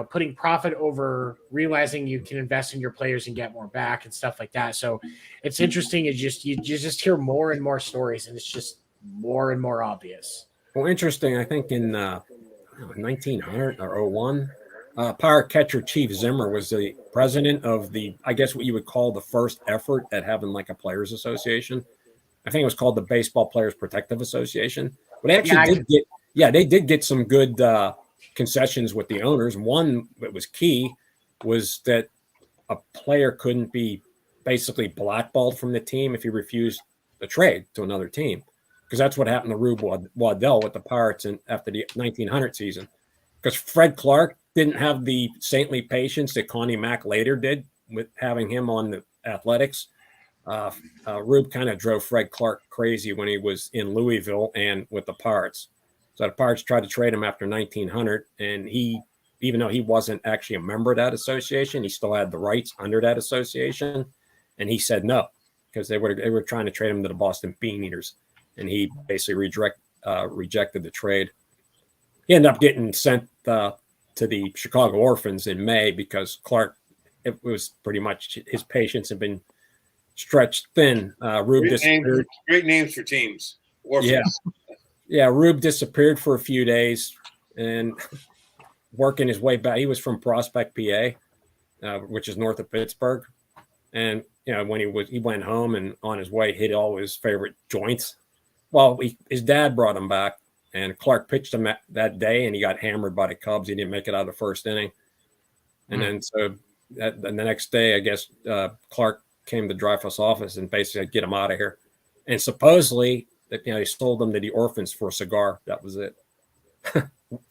A: putting profit over realizing you can invest in your players and get more back and stuff like that. So it's interesting. You just hear more and more stories, and it's just more and more obvious.
B: Well, interesting. I think in 1900 or 01, Pirate catcher Chief Zimmer was the president of I guess what you would call the first effort at having like a players association. I think it was called the Baseball Players Protective Association. But they actually did get some good concessions with the owners. One that was key was that a player couldn't be basically blackballed from the team if he refused the trade to another team, because that's what happened to Rube Waddell with the Pirates after the 1900 season. Because Fred Clark didn't have the saintly patience that Connie Mack later did with having him on the Athletics. Rube kind of drove Fred Clark crazy when he was in Louisville and with the Pirates. So the Pirates tried to trade him after 1900, and he even though he wasn't actually a member of that association, he still had the rights under that association. And he said no, because they were trying to trade him to the Boston Bean Eaters. And he basically rejected the trade. He ended up getting sent to the Chicago Orphans in May because Clark, it was pretty much his patience had been stretched thin. Rube disappeared.
D: Great names for teams. Orphans.
B: Yeah. Rube disappeared for a few days and working his way back. He was from Prospect, PA, which is north of Pittsburgh. And, when he went home and on his way hit all his favorite joints. Well, his dad brought him back, and Clark pitched him that day, and he got hammered by the Cubs. He didn't make it out of the first inning. And then the next day, I guess, Clark came to Dreyfuss' office and basically said, get him out of here. And supposedly, they sold him to the Orphans for a cigar. That was it.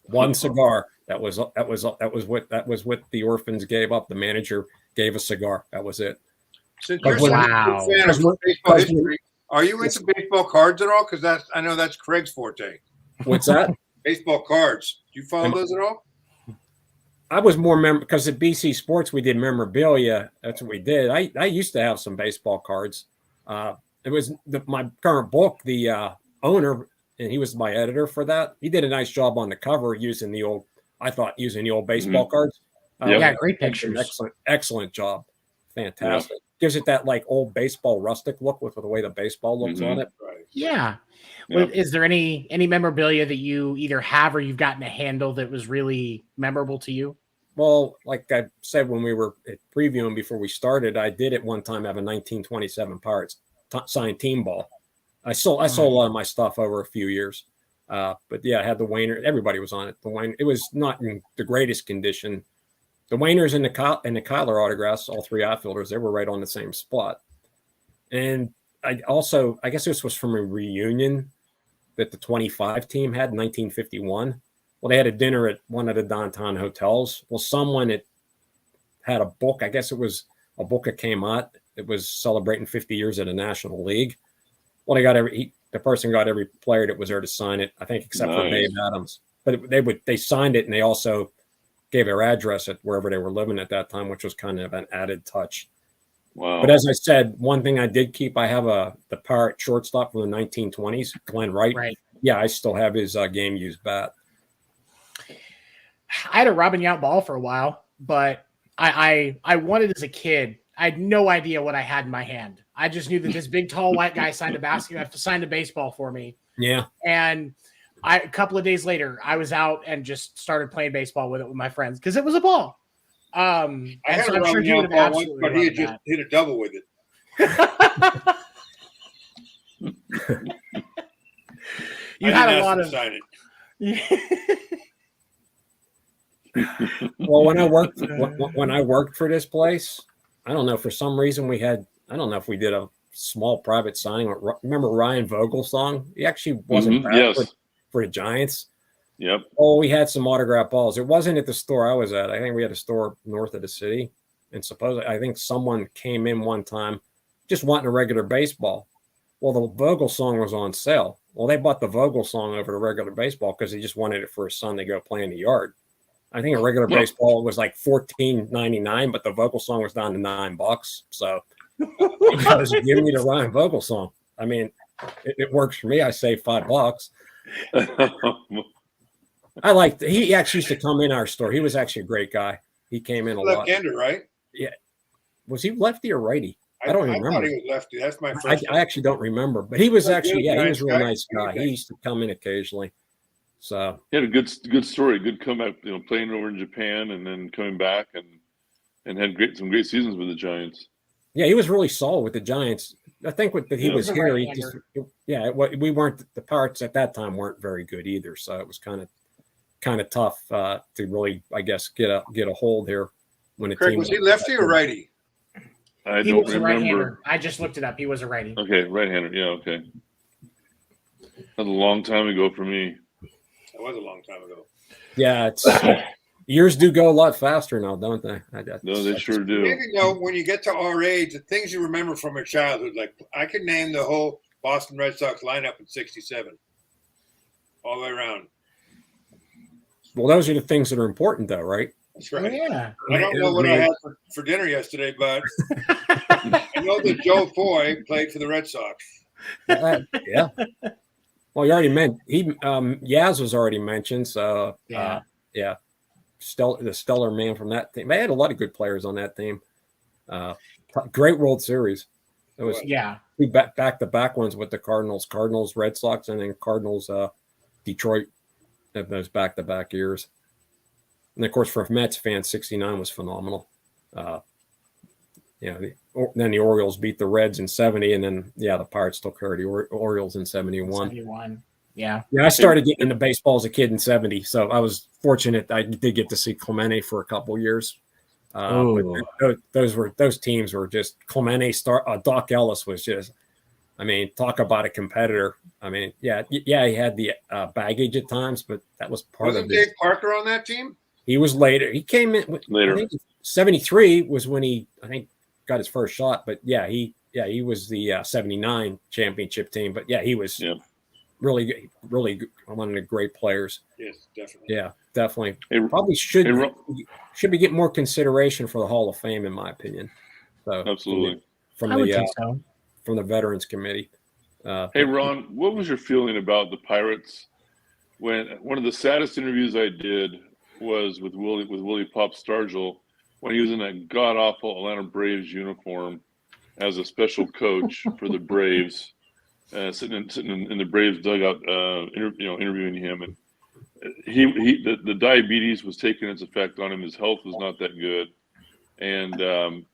B: One cigar. That was what the Orphans gave up. The manager gave a cigar. That was it.
D: Since you're such a fan of baseball history, are you into baseball cards at all? Because I know that's Craig's forte.
B: What's that?
D: Baseball cards. Do you follow those at all?
B: I was more because at BC Sports we did memorabilia. That's what we did. I used to have some baseball cards. It was my current book. The owner, and he was my editor for that. He did a nice job on the cover using the old baseball cards.
A: Great pictures.
B: Excellent job. Fantastic. Gives it that like old baseball rustic look with the way the baseball looks on it.
D: Right.
A: Yeah. Well, is there any memorabilia that you either have or you've gotten a handle that was really memorable to you?
B: Well, like I said when we were previewing before we started, I did at one time have a 1927 Pirates signed team ball. I sold a lot of my stuff over a few years. But yeah, I had the Wainer. Everybody was on it. It was not in the greatest condition. The Wainers and the Kyler autographs, all three outfielders, they were right on the same spot. And I guess this was from a reunion that the 25 team had in 1951. Well, they had a dinner at one of the downtown hotels. Well, someone had a book. I guess it was a book that came out. It was celebrating 50 years of the National League. Well, the person got every player that was there to sign it, I think, except for Dave Adams. But they signed it, and they also gave their address at wherever they were living at that time, which was kind of an added touch.
C: Wow.
B: But as I said, one thing I did keep, I have the Pirate shortstop from the 1920s, Glenn Wright.
A: Right.
B: Yeah, I still have his game used bat.
A: I had a Robin Yount ball for a while, but I wanted as a kid. I had no idea what I had in my hand. I just knew that this big, tall, white guy signed a baseball for me.
B: Yeah.
A: And a couple of days later, I was out and just started playing baseball with it with my friends because it was a ball.
D: I had a Robin Yount ball once, but he had just hit a double with it.
A: You had a lot of.
D: Sign it.
B: Well, when I worked for this place, I don't know, for some reason I don't know if we did a small private signing. Remember Ryan Vogelsong? He actually wasn't bad for the Giants.
C: Yep.
B: Oh, we had some autographed balls. It wasn't at the store I was at. I think we had a store north of the city. And I think someone came in one time just wanting a regular baseball. Well, the Vogelsong was on sale. Well, they bought the Vogelsong over the regular baseball because they just wanted it for his son to go play in the yard. I think a regular baseball was like $14.99, but the Vogelsong was down to $9. So because give me the Ryan Vogelsong. I mean, it works for me. I save $5. I liked. He actually used to come in our store. He was actually a great guy. He came in a lot.
D: Left-hander, right?
B: Yeah. Was he lefty or righty? I don't remember.
D: I thought he was lefty. That's my first.
B: I actually don't remember, but he was actually he was a real nice guy. He used to come in occasionally. So
C: he had a good story, good comeback. Playing over in Japan and then coming back and had some great seasons with the Giants.
B: Yeah, he was really solid with the Giants. I think that he was here. We weren't. The Pirates at that time weren't very good either. So it was kind of tough to really, I guess, get a hold here when a
D: Craig,
B: team
D: was he lefty or righty?
C: He don't remember.
A: A right-hander. I just looked it up. He was a righty.
C: Okay, right-hander. Yeah, okay. That was a long time ago for me.
D: That was a long time ago.
B: Yeah, it's years do go a lot faster now, don't they?
C: No, they sure do.
D: Maybe when you get to our age, the things you remember from your childhood, like I could name the whole Boston Red Sox lineup in '67, all the way around.
B: Well, those are the things that are important, though, right?
D: That's right.
A: Yeah.
D: I don't know what I had for dinner yesterday, but I know that Joe Foy played for the Red Sox.
B: Yeah. Well, you already Yaz was already mentioned. So
A: Yeah.
B: The stellar man from that team. They had a lot of good players on that team. Great World Series. It was two back-to-back ones with the Cardinals, Red Sox, and then Cardinals, Detroit. Of those back-to-back years. And of course, for Mets fans, 69 was phenomenal. Then the Orioles beat the Reds in 70, and then the Pirates took care of the Orioles in 71.
A: 71. Yeah.
B: I started getting into baseball as a kid in 70, so I was fortunate. I did get to see Clemente for a couple years. But those teams were just Clemente. Doc Ellis was just. I mean, talk about a competitor. I mean, he had the baggage at times, but that was part of it.
D: Wasn't Dave Parker on that team?
B: He was later. He came in later. I think 73 was when he, got his first shot. But he was the 79 championship team. But he was really, really one of the great players.
D: Yes, definitely.
B: Yeah, definitely. Probably should be getting more consideration for the Hall of Fame, in my opinion. So
C: absolutely.
B: From the Veterans Committee.
C: Hey, Ron, what was your feeling about the Pirates when one of the saddest interviews I did was with Willie Pop Stargell when he was in that god-awful Atlanta Braves uniform as a special coach for the Braves, sitting in the Braves dugout, interviewing him, and the diabetes was taking its effect on him. His health was not that good, and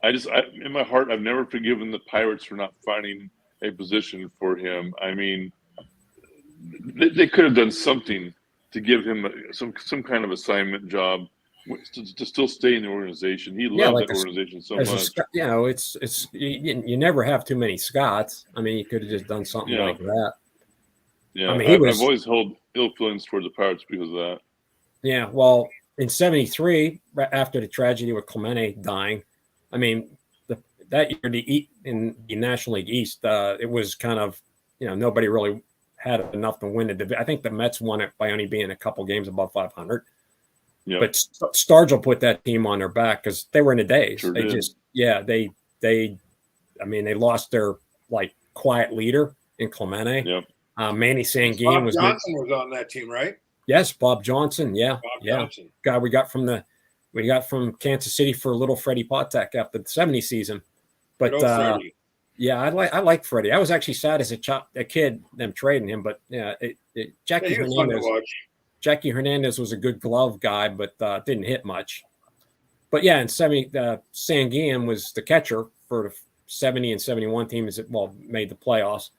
C: in my heart, I've never forgiven the Pirates for not finding a position for him. I mean, they could have done something to give him some kind of assignment job to still stay in the organization. He loved that organization so much.
B: It's you never have too many Scots. I mean, you could have just done something like that.
C: Yeah, I mean, I've always held ill feelings towards the Pirates because of that.
B: Yeah, well, in 73, after the tragedy with Clemente dying, I mean, that year in the National League East, it was kind of, nobody really had enough to win the division. I think the Mets won it by only being a couple games above 500. Yep. But Stargell put that team on their back because they were in the days. Sure they lost their quiet leader in Clemente.
C: Yep.
B: Manny Sanguine
D: was on that team, right?
B: Yes, Bob Johnson. Yeah,
D: Johnson.
B: God, we got from Kansas City for little Freddie Patek after the 70 season. But I like Freddie. I was actually sad as a kid them trading him, but Jackie Hernandez was a good glove guy, but didn't hit much. But in 70, Sanguine was the catcher for the 70 and 71 teams that made the playoffs.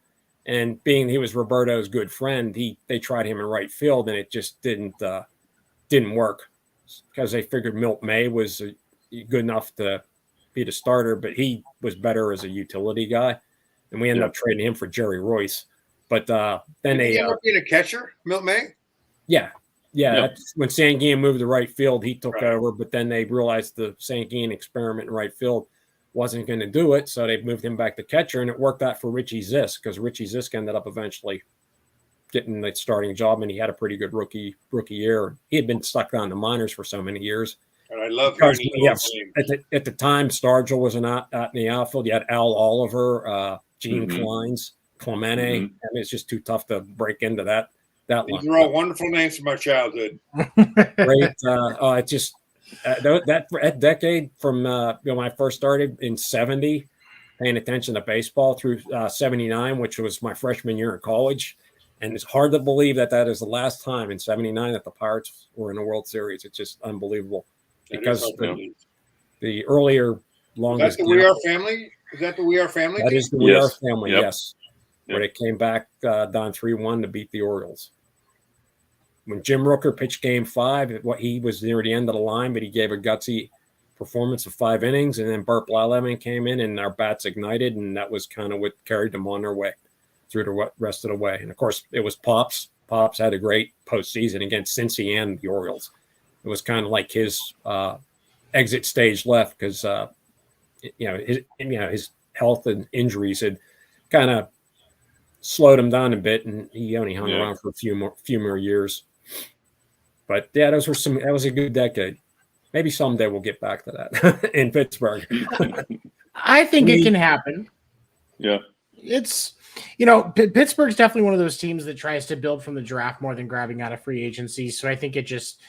B: And being he was Roberto's good friend, they tried him in right field, and it just didn't work because they figured Milt May was good enough to be the starter, but he was better as a utility guy, and we ended up trading him for Jerry Royce. But then they
D: ended up being a catcher, Milt May.
B: Yeah. That's when Sanguine moved to right field, he took over. But then they realized the Sanguine experiment in right field wasn't going to do it, so they moved him back to catcher, and it worked out for Richie Zisk because Richie Zisk ended up eventually getting the starting job, and he had a pretty good rookie year. He had been stuck down the minors for so many years.
D: And I love
B: at the time, Stargell was out in the outfield. You had Al Oliver, Gene Kleins, Clemente. I mean, it's just too tough to break into that.
D: These are all wonderful names from my childhood.
B: Great. That decade from when I first started in 70, paying attention to baseball through 79, which was my freshman year in college. And it's hard to believe that is the last time in 79 that the Pirates were in the World Series. It's just unbelievable. Because the earlier longest.
D: Is that the We Are Family? Is that the We Are Family?
B: That is the We Are Family, yes. Where they came back down 3-1 to beat the Orioles. When Jim Rooker pitched Game 5, he was near the end of the line, but he gave a gutsy performance of 5 innings, and then Burt Blyleven came in, and our bats ignited, and that was kind of what carried them on their way through the rest of the way. And, of course, it was Pops. Pops had a great postseason against Cincy and the Orioles. It was kind of like his exit stage left because, his health and injuries had kind of slowed him down a bit, and he only hung around for a few more years. But yeah, that was a good decade. Maybe someday we'll get back to that in Pittsburgh.
A: I think it can happen.
C: Yeah.
A: It's, Pittsburgh's definitely one of those teams that tries to build from the draft more than grabbing out of free agency. So I think it just,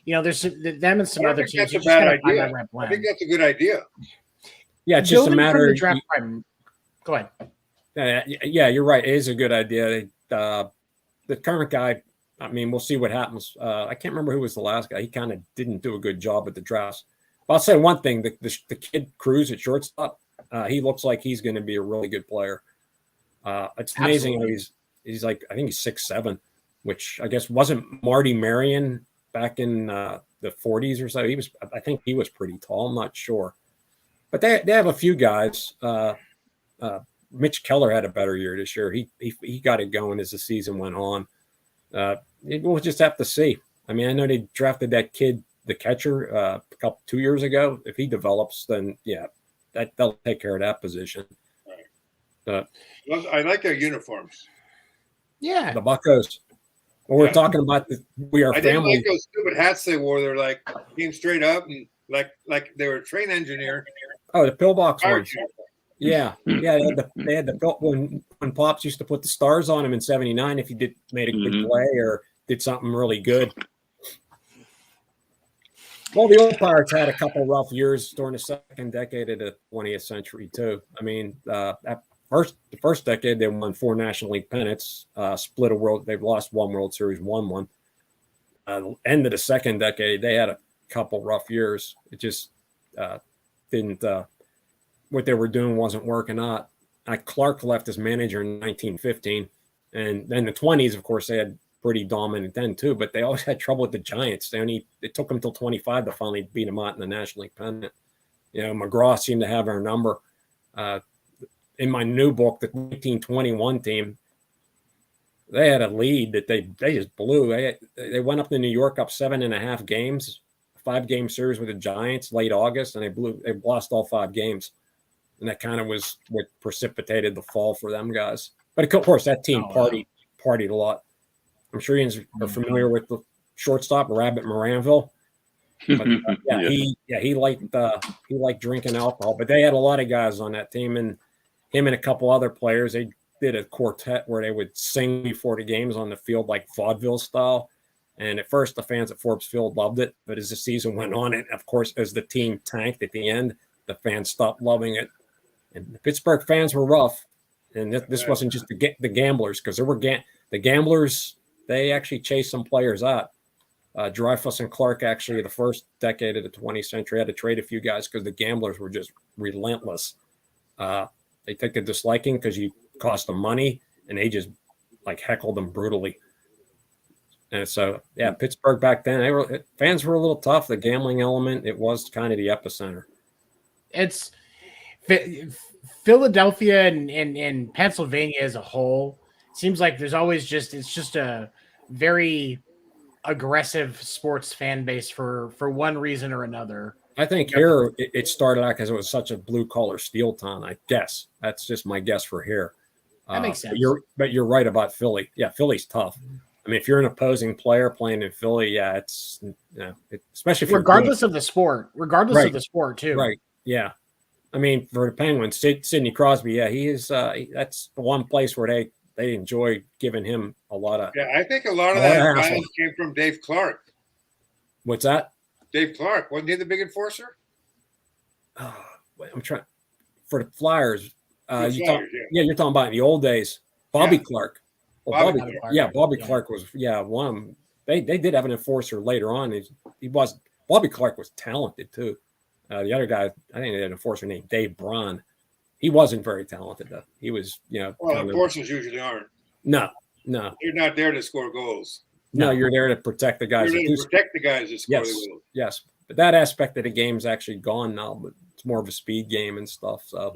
A: there's them and some other teams.
D: That's a bad idea. I think that's a good idea.
B: Yeah, it's just a matter of
A: draft. Go ahead.
B: Yeah, you're right. It is a good idea. The current guy, I mean, we'll see what happens. I can't remember who was the last guy. He kind of didn't do a good job at the drafts. But I'll say one thing: the kid Cruz at shortstop, he looks like he's going to be a really good player. It's amazing how he's like, I think he's 6'7", which I guess wasn't Marty Marion back in the 40s or so. I think he was pretty tall. I'm not sure, but they have a few guys. Mitch Keller had a better year this year. He got it going as the season went on. We'll just have to see. I mean, I know they drafted that kid, the catcher, 2 years ago. If he develops, then yeah, they'll take care of that position.
D: Right. I like their uniforms.
A: Yeah,
B: the Buccos. Well, we're talking about we are
D: I
B: family.
D: didn't like those stupid hats they wore. They're like came straight up and like they were a train engineer.
B: Oh, the pillbox ones. Yeah. They had the when Pops used to put the stars on them in '79 if you made a good play or did something really good. Well, the old Pirates had a couple rough years during the second decade of the 20th century too. I mean, the first decade they won 4 National League pennants, split a world. They've lost 1 World Series, won 1. End of the second decade, they had a couple rough years. It just didn't. What they were doing wasn't working out. Clark left as manager in 1915, and then the 20s, of course, they had pretty dominant then too. But they always had trouble with the Giants. It took them till 25 to finally beat them out in the National League pennant. McGraw seemed to have our number. In my new book, the 1921 team, they had a lead that they just blew. They went up to New York up 7.5 games, 5-game series with the Giants late August, and they lost all 5 games. And that kind of was what precipitated the fall for them guys. But of course, that team partied a lot. I'm sure you are familiar with the shortstop, Rabbit Moranville. But he liked drinking alcohol. But they had a lot of guys on that team, and him and a couple other players. They did a quartet where they would sing before the games on the field, like vaudeville style. And at first, the fans at Forbes Field loved it. But as the season went on, and of course, as the team tanked at the end, the fans stopped loving it. And the Pittsburgh fans were rough. And this wasn't just the gamblers, because there were the gamblers. They actually chased some players out. Dreyfus and Clark, actually, the first decade of the 20th century, had to trade a few guys because the gamblers were just relentless. They took a disliking because you cost them money, and they just heckled them brutally. And so, Pittsburgh back then, fans were a little tough. The gambling element, it was kind of the epicenter.
A: It's Philadelphia and Pennsylvania as a whole. Seems like there's always it's just a very aggressive sports fan base for one reason or another.
B: I think here it started out because it was such a blue collar steel town. I guess that's just my guess for here.
A: That makes sense.
B: But you're right about Philly. Yeah, Philly's tough. I mean, if you're an opposing player playing in Philly, it's especially if
A: regardless of the sport, of the sport too.
B: Right. Yeah. I mean, for the Penguins, Sidney Crosby. Yeah, he is. That's the one place where they enjoy giving him a lot of.
D: Yeah, I think a lot of that violence came from Dave Clark.
B: What's that?
D: Dave Clark, wasn't he the big enforcer?
B: I'm trying for the Flyers. You're talking about in the old days. Bobby Clark. Well, Bobby Clark was one of them. They did have an enforcer later on. Bobby Clark was talented too. The other guy, I think they had an enforcer named Dave Braun. He wasn't very talented though. He was,
D: enforcers usually aren't.
B: No.
D: You're not there to score goals.
B: No, you're there to protect the guys.
D: You're there to protect the guys that score the goals.
B: Yes. But that aspect of the game's actually gone now, but it's more of a speed game and stuff. So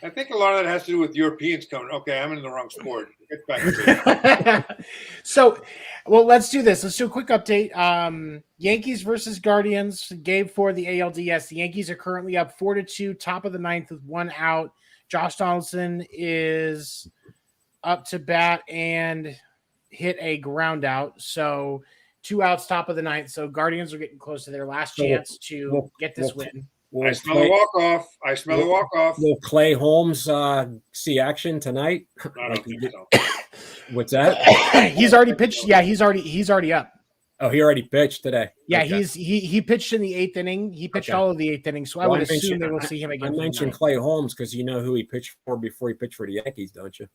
D: I think a lot of that has to do with Europeans coming. Okay, I'm in the wrong sport. Get back to it.
A: So, let's do this. Let's do a quick update. Yankees versus Guardians. Game 4 the ALDS. The Yankees are currently up 4-2, top of the 9th with 1 out. Josh Donaldson is up to bat and hit a ground out. So 2 outs, top of the ninth. So Guardians are getting close to their last chance to get this win.
D: I smell a walk-off.
B: Will Clay Holmes see action tonight?
D: I don't think so.
B: What's that?
A: He's already pitched. Yeah, he's already up.
B: Oh, he already pitched today.
A: Yeah,
B: okay.
A: he pitched in the 8th inning. He pitched all of the 8th inning. So I would assume they will see him again.
B: I mentioned Clay Holmes because you know who he pitched for before he pitched for the Yankees, don't you?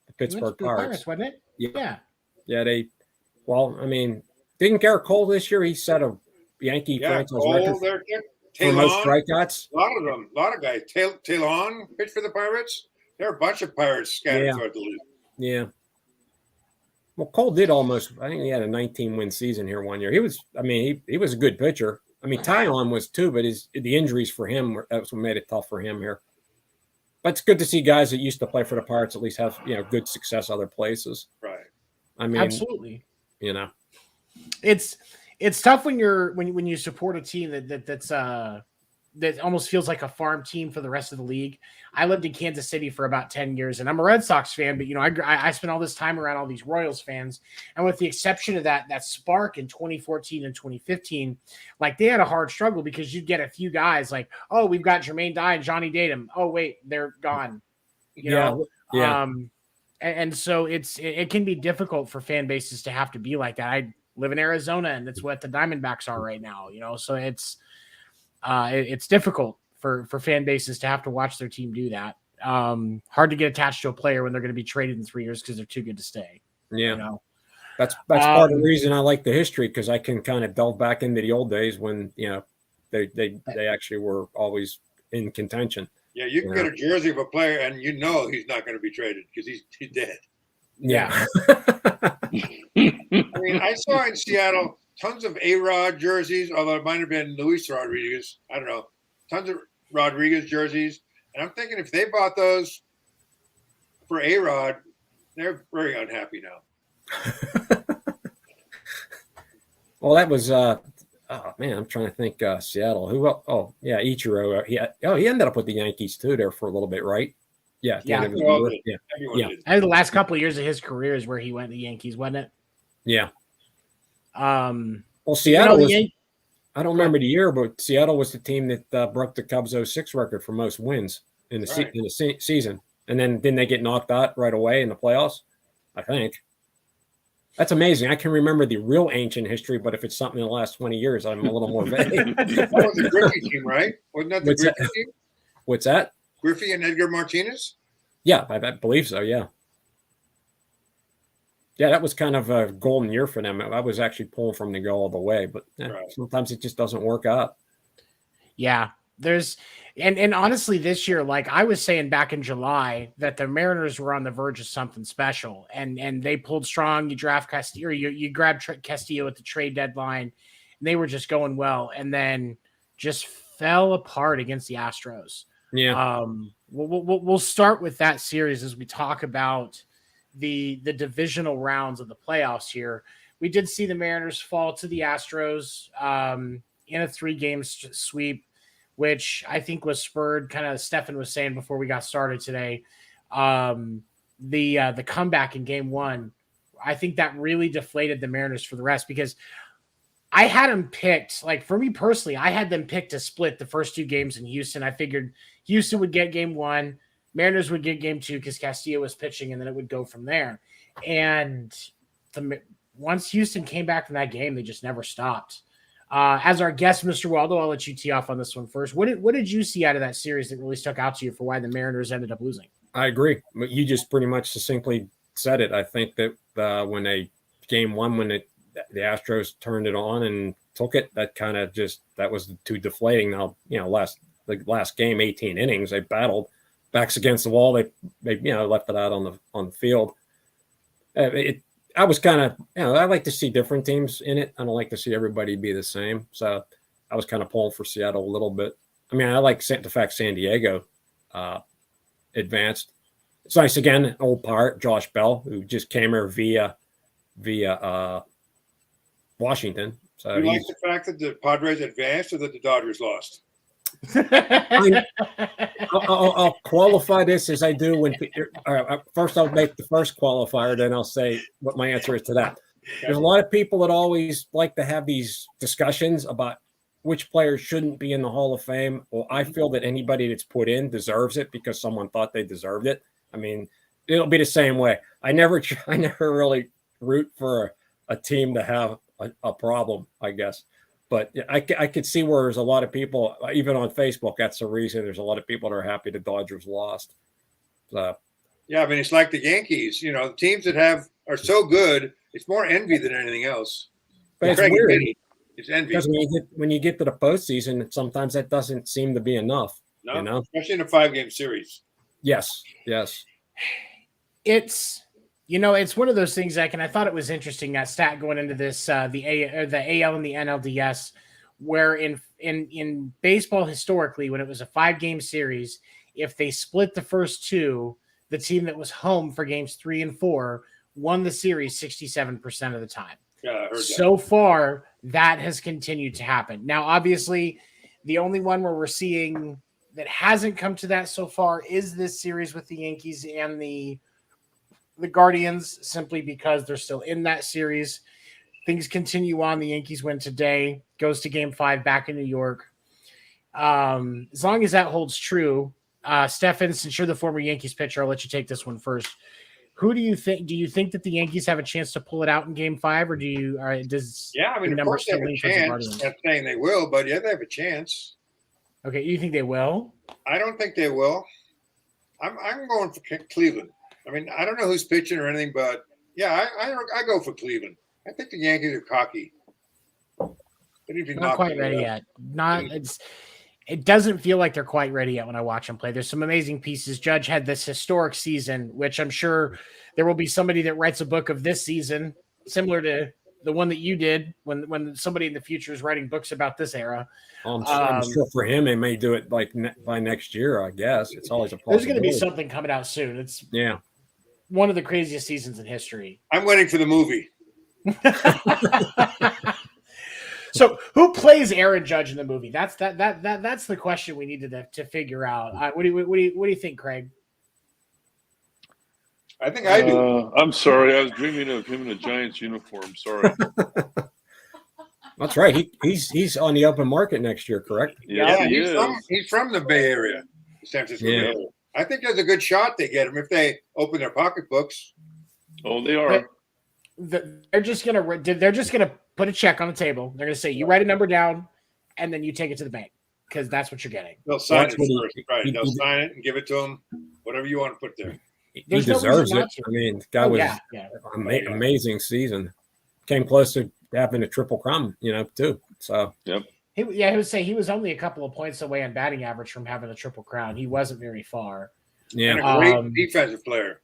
B: The Pittsburgh Pirates,
A: wasn't it? Yeah.
B: They. Well, I mean, didn't Garrett Cole this year? He set a Yankee franchise record for most strikeouts.
D: A lot of them, a lot of guys. Talon pitched for the Pirates. There are a bunch of Pirates scattered throughout the league.
B: Yeah. Well, Cole did almost. I think he had a 19-win season here one year. He was. I mean, he was a good pitcher. I mean, Talon was too, but the injuries for him that's what made it tough for him here. But it's good to see guys that used to play for the Pirates at least have good success other places.
D: Right.
B: I mean,
A: absolutely. It's tough when you support a team that almost feels like a farm team for the rest of the league. I lived in Kansas City for about 10 years, and I'm a Red Sox fan, but I spent all this time around all these Royals fans, and with the exception of that spark in 2014 and 2015, like they had a hard struggle because you'd get a few guys like, oh, we've got Jermaine Dye and Johnny Tatum. Oh wait, they're gone.
B: Yeah.
A: And so it can be difficult for fan bases to have to be like that. I live in Arizona, and that's what the Diamondbacks are right now. So it's difficult for fan bases to have to watch their team do that. Hard to get attached to a player when they're going to be traded in 3 years because they're too good to stay.
B: Yeah. That's part of the reason I like the history, because I can kind of delve back into the old days when, they actually were always in contention.
D: Yeah, you can get a jersey of a player and he's not going to be traded because he's dead.
A: Yeah.
D: I mean, I saw in Seattle tons of A-Rod jerseys, although it might have been Luis Rodriguez. I don't know. Tons of Rodriguez jerseys. And I'm thinking if they bought those for A-Rod, they're very unhappy now.
B: Well, that was I'm trying to think Seattle. Who else? Oh, yeah, Ichiro. He ended up with the Yankees too there for a little bit, right? Yeah.
A: And the last couple of years of his career is where he went to the Yankees, wasn't it?
B: Yeah. Well, Seattle was, I don't remember the year, but Seattle was the team that broke the Cubs 06 record for most wins in the season. And then didn't they get knocked out right away in the playoffs? I think. That's amazing. I can remember the real ancient history, but if it's something in the last 20 years, I'm a little more vague.
D: That was the Griffey team, right? Wasn't that the Griffey team?
B: What's that?
D: Griffey and Edgar Martinez?
B: Yeah, I believe so, yeah. Yeah, that was kind of a golden year for them. I was actually pulling from the go all the way, but sometimes it just doesn't work out.
A: Yeah, and honestly, this year, like I was saying back in July, that the Mariners were on the verge of something special, and they pulled strong. You draft Castillo, you grab Castillo at the trade deadline, and they were just going well, and then just fell apart against the Astros.
B: Yeah.
A: We'll start with that series as we talk about the divisional rounds of the playoffs here. We did see the Mariners fall to the Astros in a 3-game sweep, which I think was spurred, kind of Stefan was saying before we got started today, the comeback in game 1. I think that really deflated the Mariners for the rest, because I had them picked, like for me personally, I had them picked to split the first 2 games in Houston. I figured Houston would get game 1, Mariners would get game 2 because Castillo was pitching, and then it would go from there. And once Houston came back from that game, they just never stopped. As our guest, Mr. Waldo, I'll let you tee off on this one first. What did you see out of that series that really stuck out to you for why the Mariners ended up losing?
B: I agree. You just pretty much succinctly said it. I think that when game 1, when the Astros turned it on and took it, that was too deflating. Now, the last game, 18 innings, they battled backs against the wall. They left it out on the field. I was kind of, I like to see different teams in it. I don't like to see everybody be the same. So I was kind of pulling for Seattle a little bit. I mean, I like the fact San Diego advanced. It's nice, again, old part, Josh Bell, who just came here via Washington. So
D: you like the fact that the Padres advanced or that the Dodgers lost?
B: I'll qualify this as I do when first I'll make the first qualifier, then I'll say what my answer is to that. There's a lot of people that always like to have these discussions about which players shouldn't be in the Hall of Fame. Well, I feel that anybody that's put in deserves it because someone thought they deserved it. I mean, it'll be the same way. I never really root for a team to have a problem, I guess. But I could see where there's a lot of people, even on Facebook, that's the reason there's a lot of people that are happy the Dodgers lost. So,
D: yeah, I mean, it's like the Yankees. You know, the teams that are so good, it's more envy than anything else.
B: but it's weird
D: It's envy.
B: because when you get to the postseason, sometimes that doesn't seem to be enough.
D: No,
B: you know?
D: especially in a 5-game series.
B: Yes.
A: It's it's one of those things, Zach, and I thought it was interesting that stat going into this the AL and the NLDS, where in baseball historically, when it was a 5-game series, if they split the first two, the team that was home for games 3 and 4 won the series 67% of the time.
D: Yeah, I heard that.
A: So far, that has continued to happen. Now, obviously, the only one where we're seeing that hasn't come to that so far is this series with the Yankees and the Guardians, simply because they're still in that series. Things continue on. The Yankees win today, goes to game 5 back in New York. As long as that holds true, Stefan, since you're the former Yankees pitcher, I'll let you take this one first. Who do you think? Do you think that the Yankees have a chance to pull it out in game 5, or does
D: I mean,
A: the
D: of course they have a chance. I'm not saying they will, but yeah, they have a chance.
A: Okay, you think they will?
D: I don't think they will. I'm going for Cleveland. I mean, I don't know who's pitching or anything, but yeah, I go for Cleveland. I think the Yankees are cocky.
A: Not quite ready yet. It doesn't feel like they're quite ready yet when I watch them play. There's some amazing pieces. Judge had this historic season, which I'm sure there will be somebody that writes a book of this season, similar to the one that you did when somebody in the future is writing books about this era.
B: I'm sure for him, they may do it like by next year, I guess. It's always a possibility.
A: There's going to be something coming out soon. It's one of the craziest seasons in history.
D: I'm waiting for the movie.
A: So, who plays Aaron Judge in the movie? That's the question we needed to figure out. What do you think, Craig?
D: I think I do.
C: I'm sorry, I was dreaming of him in a Giants uniform. Sorry.
B: That's right. He's on the open market next year, correct?
C: Yeah,
D: he's from the Bay Area, San Francisco Bay Area. I think there's a good shot they get him if they open their pocketbooks.
C: Oh, they are.
A: They're just gonna put a check on the table. They're gonna say you write a number down, and then you take it to the bank because that's what you're getting.
D: They'll sign it first, right? They'll sign it and give it to him. Whatever you want to put there.
B: He deserves it. I mean, the guy was amazing season. Came close to having a triple crown, too. So
A: he would say he was only a couple of points away on batting average from having a triple crown. He wasn't very far.
B: Yeah,
D: and a great defensive player.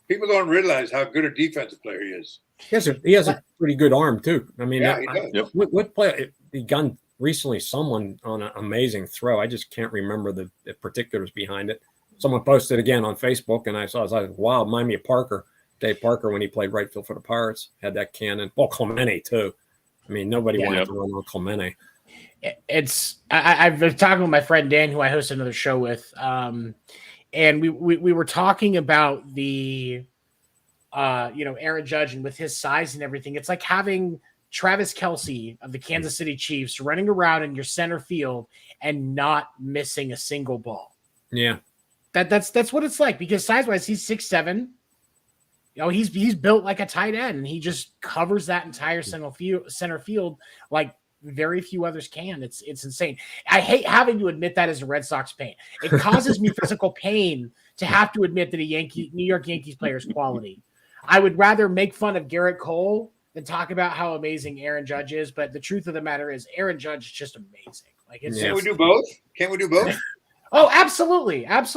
D: People don't realize how good a defensive player he is.
B: He has a pretty good arm too. I mean,
D: he does.
B: What player he got recently? Someone on an amazing throw. I just can't remember the particulars behind it. Someone posted again on Facebook, and I was like, wow, remind me of Parker. Dave Parker, when he played right field for the Pirates, had that cannon. Well, Clemente too. I mean, nobody wanted to run on Clemente.
A: I've been talking with my friend Dan, who I host another show with, and we were talking about the Aaron Judge, and with his size and everything, it's like having Travis Kelce of the Kansas City Chiefs running around in your center field and not missing a single ball.
B: Yeah.
A: That's what it's like, because size-wise, he's 6'7". He's built like a tight end, and he just covers that entire center field like very few others can. It's insane. I hate having to admit that as a Red Sox fan. It causes me physical pain to have to admit that New York Yankees player is quality. I would rather make fun of Garrett Cole than talk about how amazing Aaron Judge is. But the truth of the matter is, Aaron Judge is just amazing.
D: Can we do both? Can we do both?
A: Oh, absolutely. That's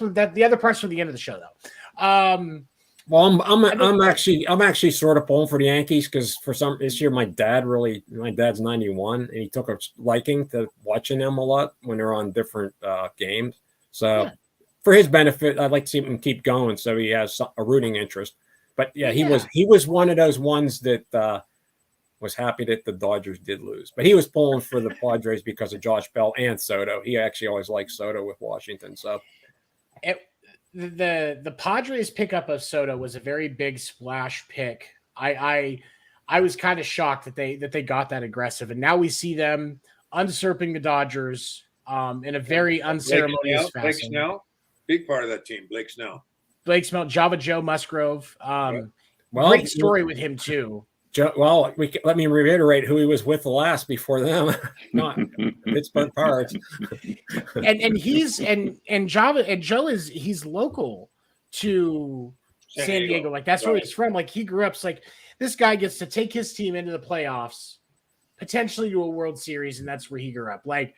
A: what the other part's for the end of the show, though.
B: Well, I'm actually sort of pulling for the Yankees because this year my dad's 91 and he took a liking to watching them a lot when they're on different games. So for his benefit, I'd like to see him keep going so he has a rooting interest. But he was one of those ones that was happy that the Dodgers did lose, but he was pulling for the Padres because of Josh Bell and Soto. He actually always liked Soto with Washington. So the Padres pickup of Soto was a very big splash pick. I
A: I was kind of shocked that they got that aggressive, and now we see them usurping the Dodgers in a very unceremonious fashion.
D: Blake Snell, big part of that team. Blake Snell,
A: Java Joe Musgrove.
B: Well,
A: great story with him too.
B: Well, let me reiterate who he was with the last before them, not Pittsburgh Pirates.
A: and Joe he's local to San Diego. Like that's where he's from. Like he grew up. So like this guy gets to take his team into the playoffs, potentially to a World Series, and that's where he grew up. Like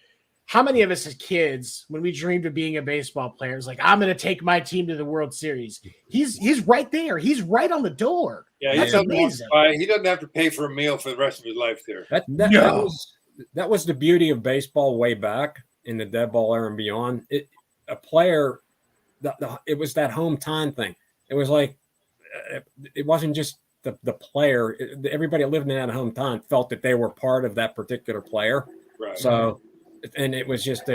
A: how many of us as kids, when we dreamed of being a baseball player, is like, I'm going to take my team to the World Series. He's right there. He's right on the door.
D: Yeah,
A: that's amazing.
D: He doesn't have to pay for a meal for the rest of his life there.
B: That was the beauty of baseball way back in the dead ball era and beyond. It was that hometown thing. It was like it wasn't just the player. Everybody that lived in that hometown felt that they were part of that particular player.
C: Right.
B: So. And it was just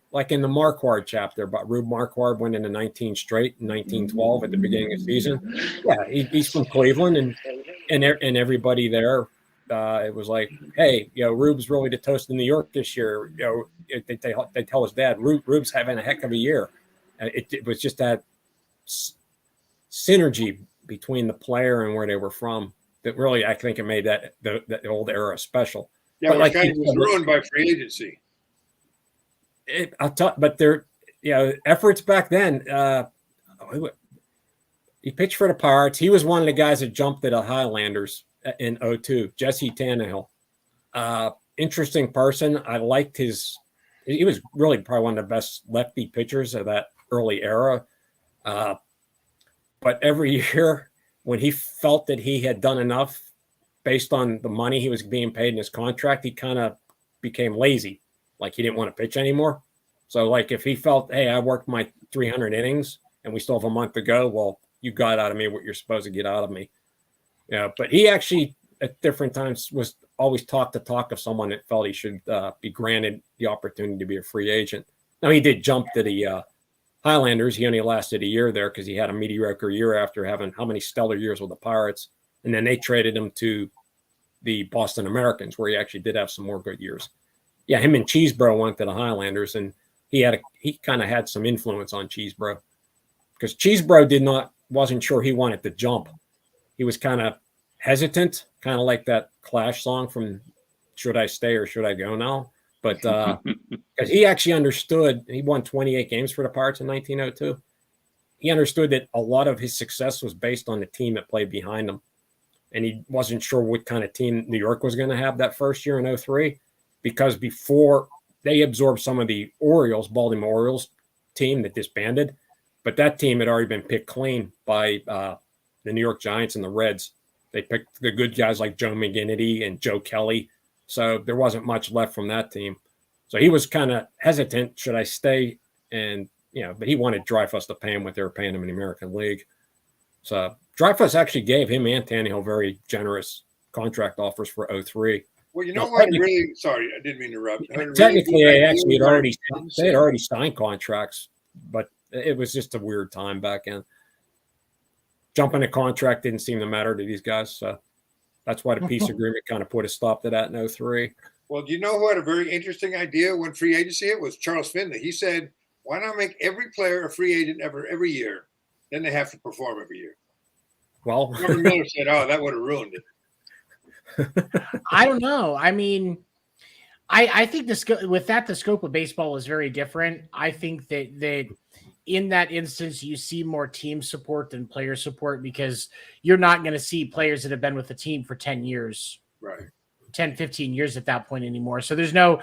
B: like in the Marquard chapter about Rube Marquard winning the 19 straight in 1912 at the beginning of the season. Yeah, he's from Cleveland, and everybody there, it was like, hey, Rube's really the toast in New York this year. They tell his dad, Rube's having a heck of a year. It was just that synergy between the player and where they were from that really, I think, it made that the old era special.
D: Yeah, but kind of was ruined by free agency.
B: But their efforts back then. He pitched for the Pirates. He was one of the guys that jumped at the Highlanders in 2002. Jesse Tannehill, interesting person. I liked his. He was really probably one of the best lefty pitchers of that early era. But every year, when he felt that he had done enough, based on the money he was being paid in his contract, he kind of became lazy. Like he didn't want to pitch anymore. So like if he felt, hey, I worked my 300 innings and we still have a month to go, well, you got out of me what you're supposed to get out of me. Yeah, but he actually at different times was always talk of someone that felt he should be granted the opportunity to be a free agent. Now he did jump to the Highlanders. He only lasted a year there because he had a mediocre year after having how many stellar years with the Pirates. And then they traded him to the Boston Americans, where he actually did have some more good years. Yeah, him and Cheesebro went to the Highlanders, and he kind of had some influence on Cheesebro because Cheesebro wasn't sure he wanted to jump. He was kind of hesitant, kind of like that Clash song from "Should I Stay or Should I Go Now?" But because he actually understood, he won 28 games for the Pirates in 1902. He understood that a lot of his success was based on the team that played behind him. And he wasn't sure what kind of team New York was going to have that first year in 2003, because before they absorbed some of the Baltimore Orioles team that disbanded, but that team had already been picked clean by the New York Giants and the Reds. They picked the good guys like Joe McGinnity and Joe Kelly. So there wasn't much left from that team. So he was kind of hesitant. Should I stay? And, but he wanted Dreyfus to pay him what they were paying him in the American League. So Dreyfus actually gave him and Tannehill very generous contract offers for 2003.
D: Well, what? Really, sorry, I didn't mean to interrupt.
B: Technically, they actually had already signed contracts, but it was just a weird time back then. Jumping a contract didn't seem to matter to these guys, so that's why the peace agreement kind of put a stop to that in 2003.
D: Well, do you know who had a very interesting idea when free agency? It was Charles Finley. He said, "Why not make every player a free agent every year? Then they have to perform every year."
B: Well,
D: Robert Miller said, "Oh, that would have ruined it."
A: I don't know. I mean, I think the scope of baseball is very different. I think that in that instance, you see more team support than player support, because you're not going to see players that have been with the team for 10 years,
D: right?
A: 10, 15 years at that point anymore. So there's no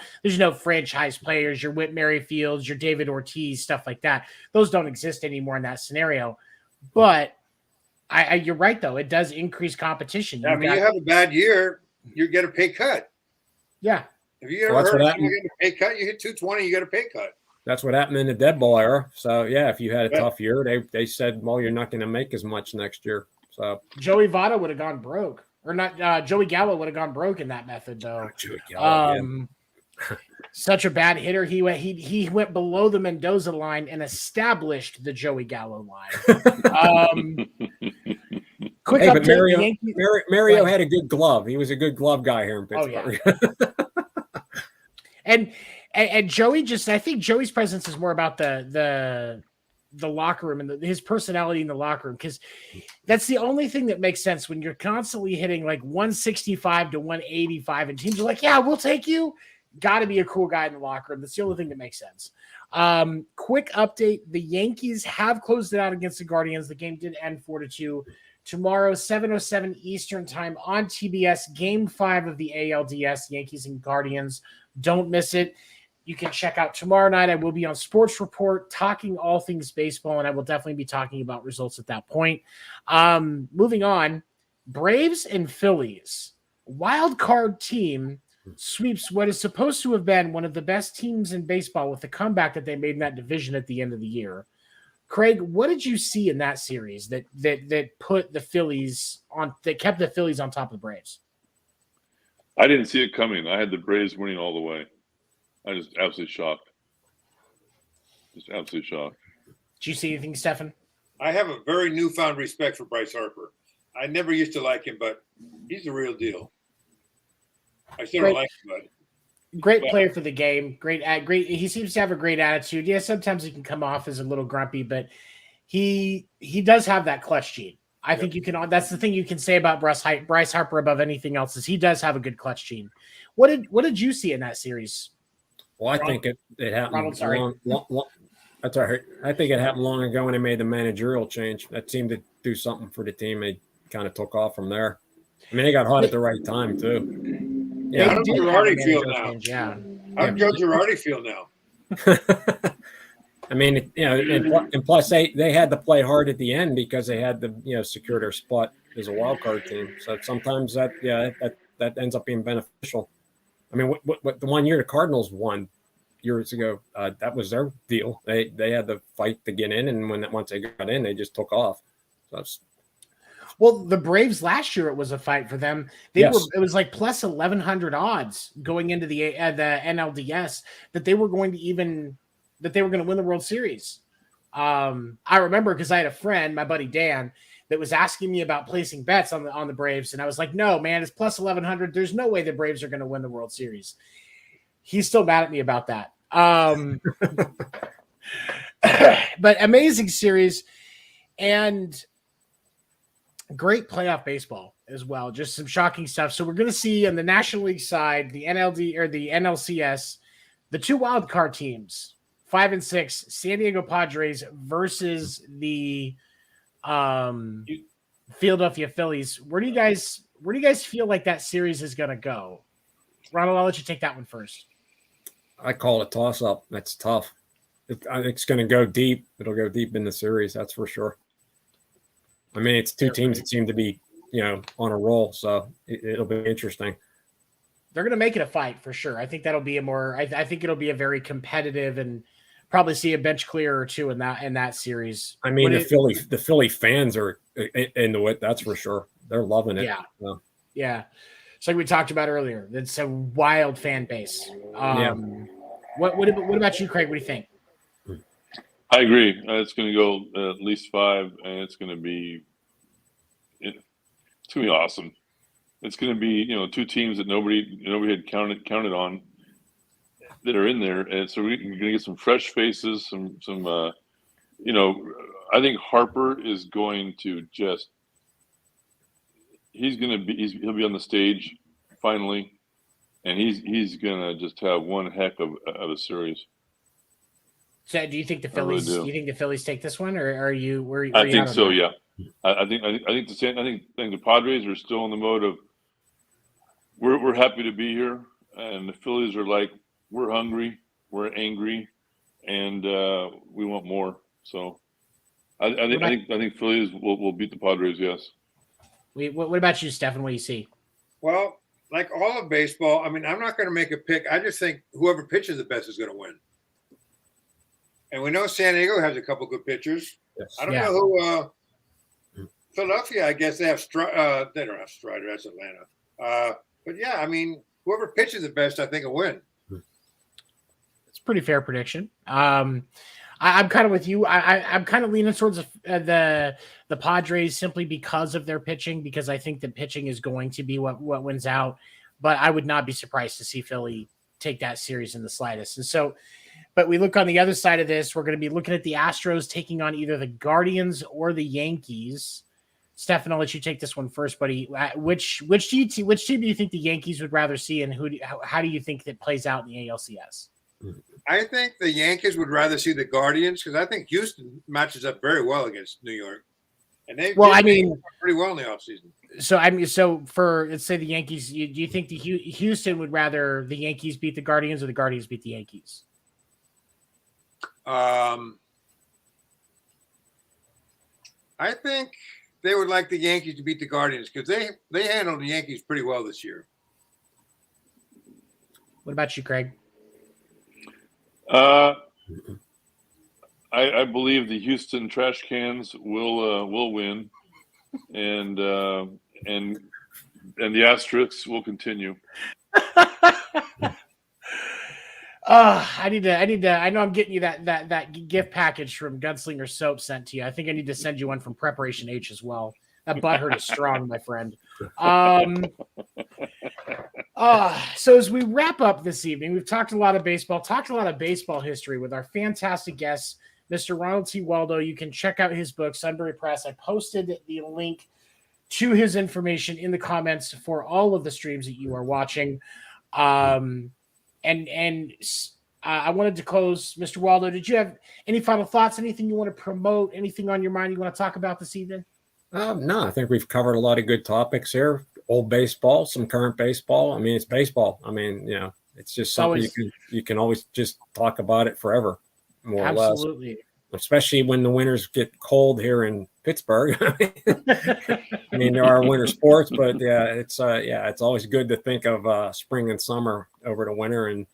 A: franchise players, your Whit Merrifields, your David Ortiz, stuff like that. Those don't exist anymore in that scenario. But you're right, though. It does increase competition.
D: You have a bad year, you get a pay cut.
A: Yeah.
D: If you ever heard of you get a pay cut, you hit 220, you get a pay cut.
B: That's what happened in the dead ball era. So, yeah, if you had a tough year, they said, well, you're not going to make as much next year. So
A: Joey Votto would have gone broke. Or not, Joey Gallo would have gone broke in that method, though.
B: Joey Gallo,
A: Such a bad hitter. He went below the Mendoza line and established the Joey Gallo line. Quick
B: Hey,
A: update.
B: but Mario
A: Right.
B: had a good glove. He was a good glove guy here in
A: Oh, yeah.
B: Pittsburgh.
A: And Joey I think Joey's presence is more about the locker room and his personality in the locker room, because that's the only thing that makes sense when you're constantly hitting like 165 to 185 and teams are like, yeah, we'll take you. Got to be a cool guy in the locker room. That's the only thing that makes sense. Quick update. The Yankees have closed it out against the Guardians. The game did end 4-2. Tomorrow, 7:07 Eastern time on TBS, Game 5 of the ALDS, Yankees and Guardians. Don't miss it. You can check out tomorrow night. I will be on Sports Report talking all things baseball, and I will definitely be talking about results at that point. Moving on, Braves and Phillies. Wild card team sweeps what is supposed to have been one of the best teams in baseball with the comeback that they made in that division at the end of the year. Craig, what did you see in that series that put the Phillies on, that kept the Phillies on top of the Braves?
C: I didn't see it coming. I had the Braves winning all the way. I was absolutely shocked. Just absolutely shocked.
A: Did you see anything, Stefan?
D: I have a very newfound respect for Bryce Harper. I never used to like him, but he's the real deal. I still don't like him, but
A: great player for the game. Great. He seems to have a great attitude. Yeah, sometimes he can come off as a little grumpy, but he does have that clutch gene. I think you can. That's the thing you can say about Bryce Harper above anything else is he does have a good clutch gene. What did you see in that series?
B: Well, I think it happened.
A: Ronald, sorry.
B: That's all right. I think it happened long ago when they made the managerial change. That seemed to do something for the team. They kind of took off from there. I mean, they got hot at the right time too.
D: Yeah, how does Girardi feel now?
A: Yeah.
D: How does Joe Girardi feel now?
B: I mean, and plus they had to play hard at the end because they had to, secure their spot as a wild card team. So sometimes that ends up being beneficial. I mean, what the one year the Cardinals won years ago, that was their deal. They had to fight to get in, and once they got in, they just took off. So
A: well, the Braves last year, it was a fight for them. It was like plus 1,100 odds going into the NLDS that they were going to win the World Series. I remember because I had a friend, my buddy Dan, that was asking me about placing bets on the Braves, and I was like, "No, man, it's plus 1,100. There's no way the Braves are going to win the World Series." He's still mad at me about that. But amazing series and great playoff baseball as well. Just some shocking stuff. So we're going to see on the National League side, the NLD or the NLCS, the two wild card teams, 5 and 6, San Diego Padres versus the Philadelphia Phillies. Where do you guys feel like that series is going to go? Ronald, I'll let you take that one first.
B: I call it a toss-up. That's tough. It's going to go deep. It'll go deep in the series, that's for sure. I mean, it's two teams that seem to be, on a roll, so it'll be interesting.
A: They're going to make it a fight for sure. I think that'll be I think it'll be a very competitive and probably see a bench clear or two in that series.
B: I mean, the Philly fans are into it. That's for sure. They're loving it.
A: Yeah. So. Yeah. It's like we talked about earlier. It's a wild fan base. What about you, Craig? What do you think?
C: I agree. It's going to go at least 5, and it's going to be awesome. It's going to be two teams that nobody had counted on that are in there, and so we're going to get some fresh faces. I think Harper is going to he'll be on the stage finally, and he's going to just have one heck of a series.
A: So, do you think the Phillies?
C: Really do.
A: You think the Phillies take this one, or are you?
C: I think so. Yeah, I think the Padres are still in the mode of we're happy to be here, and the Phillies are like we're hungry, we're angry, and we want more. So, I think Phillies will beat the Padres. Yes.
A: What about you, Stefan? What do you see?
D: Well, like all of baseball, I mean, I'm not going to make a pick. I just think whoever pitches the best is going to win. And we know San Diego has a couple good pitchers.
B: Yes.
D: I don't know who. Philadelphia, I guess they have Strider. They don't have Strider. That's Atlanta. But yeah, I mean, whoever pitches the best, I think will win.
A: It's a pretty fair prediction. I I'm kind of with you. I'm kind of leaning towards the Padres simply because of their pitching, because I think the pitching is going to be what wins out. But I would not be surprised to see Philly take that series in the slightest. And so, but we look on the other side of this, we're going to be looking at the Astros taking on either the Guardians or the Yankees. Stefan, I'll let you take this one first, buddy. Which team do you think the Yankees would rather see, and how do you think that plays out in the ALCS?
D: I think the Yankees would rather see the Guardians because I think Houston matches up very well against New York, and they've pretty well in the offseason.
A: So for, let's say, the Yankees, do you think the Houston would rather the Yankees beat the Guardians or the Guardians beat the Yankees?
D: I think they would like the Yankees to beat the Guardians because they handled the Yankees pretty well this year.
A: What about you, Craig?
C: I believe the Houston Trash Cans will win, and the Asterisks will continue.
A: I need to. I know I'm getting you that gift package from Gunslinger Soap sent to you. I think I need to send you one from Preparation H as well. That butthurt is strong, my friend. So as we wrap up this evening, we've talked a lot of baseball, history with our fantastic guests, Mr. Ronald T. Waldo. You can check out his book, Sunbury Press. I posted the link to his information in the comments for all of the streams that you are watching. And I wanted to close, Mr. Waldo. Did you have any final thoughts? Anything you want to promote? Anything on your mind you want to talk about this evening?
B: No, I think we've covered a lot of good topics here. Old baseball, some current baseball. I mean, it's baseball. I mean, it's just something you can always just talk about it forever, more or less. Absolutely. Especially when the winters get cold here in Pittsburgh. I mean, there are winter sports, but it's always good to think of spring and summer over the winter, and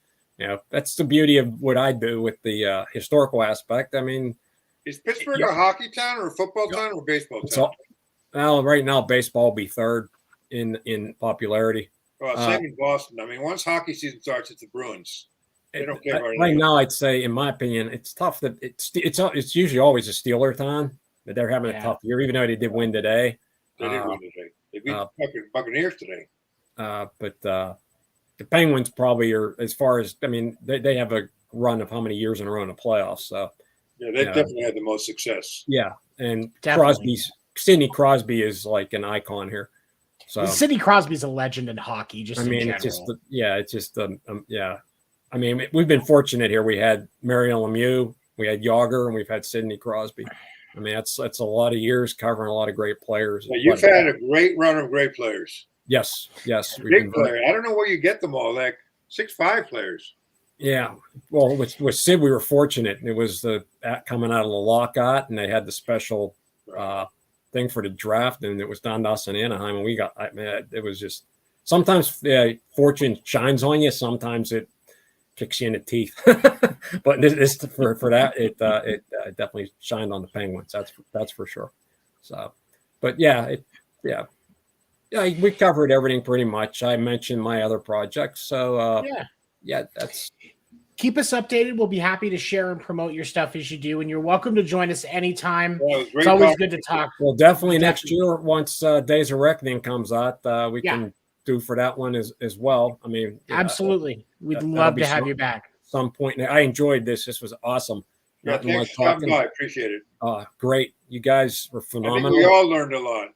B: that's the beauty of what I do with the historical aspect. I mean,
D: is Pittsburgh a hockey town or a football town or a baseball town?
B: Well, right now baseball will be third in popularity.
D: Well, same in Boston. I mean, once hockey season starts, it's the Bruins. They don't care about
B: right now. I'd say, in my opinion, it's tough that it's usually always a Steeler time, but they're having a tough year, even though they did win today.
D: They did win today. They beat the Buccaneers today.
B: But the Penguins probably are, as far as, I mean, they have a run of how many years in a row in the playoffs. So
D: yeah, they definitely had the most success.
B: Yeah, and Sidney Crosby is like an icon here. So
A: Sidney Crosby's a legend in hockey. Just, I mean,
B: it's just I mean, we've been fortunate here. We had Mario Lemieux, we had Yager, and we've had Sidney Crosby. I mean, that's a lot of years covering a lot of great players.
D: Well, you've had a great run of great players.
B: Yes.
D: Big player. I don't know where you get them all, like 6'5" players.
B: Yeah. Well, with Sid, we were fortunate. It was coming out of the lockout, and they had the special thing for the draft, and it was down to us in Anaheim, and we got. It was just sometimes fortune shines on you. Sometimes it kicks you in the teeth. But this for that, it definitely shined on the Penguins. That's for sure. So, but we covered everything pretty much. I mentioned my other projects. So that's.
A: Keep us updated. We'll be happy to share and promote your stuff as you do, and you're welcome to join us anytime. It's always good to talk.
B: Well, definitely next year, once Days of Reckoning comes out, we can do for that one as well. I mean,
A: absolutely. We'd love to have you back.
B: Some point. I enjoyed this. This was awesome.
D: Yeah, thanks for coming by. Appreciate it.
B: Great. You guys were phenomenal.
D: I think we all learned a lot.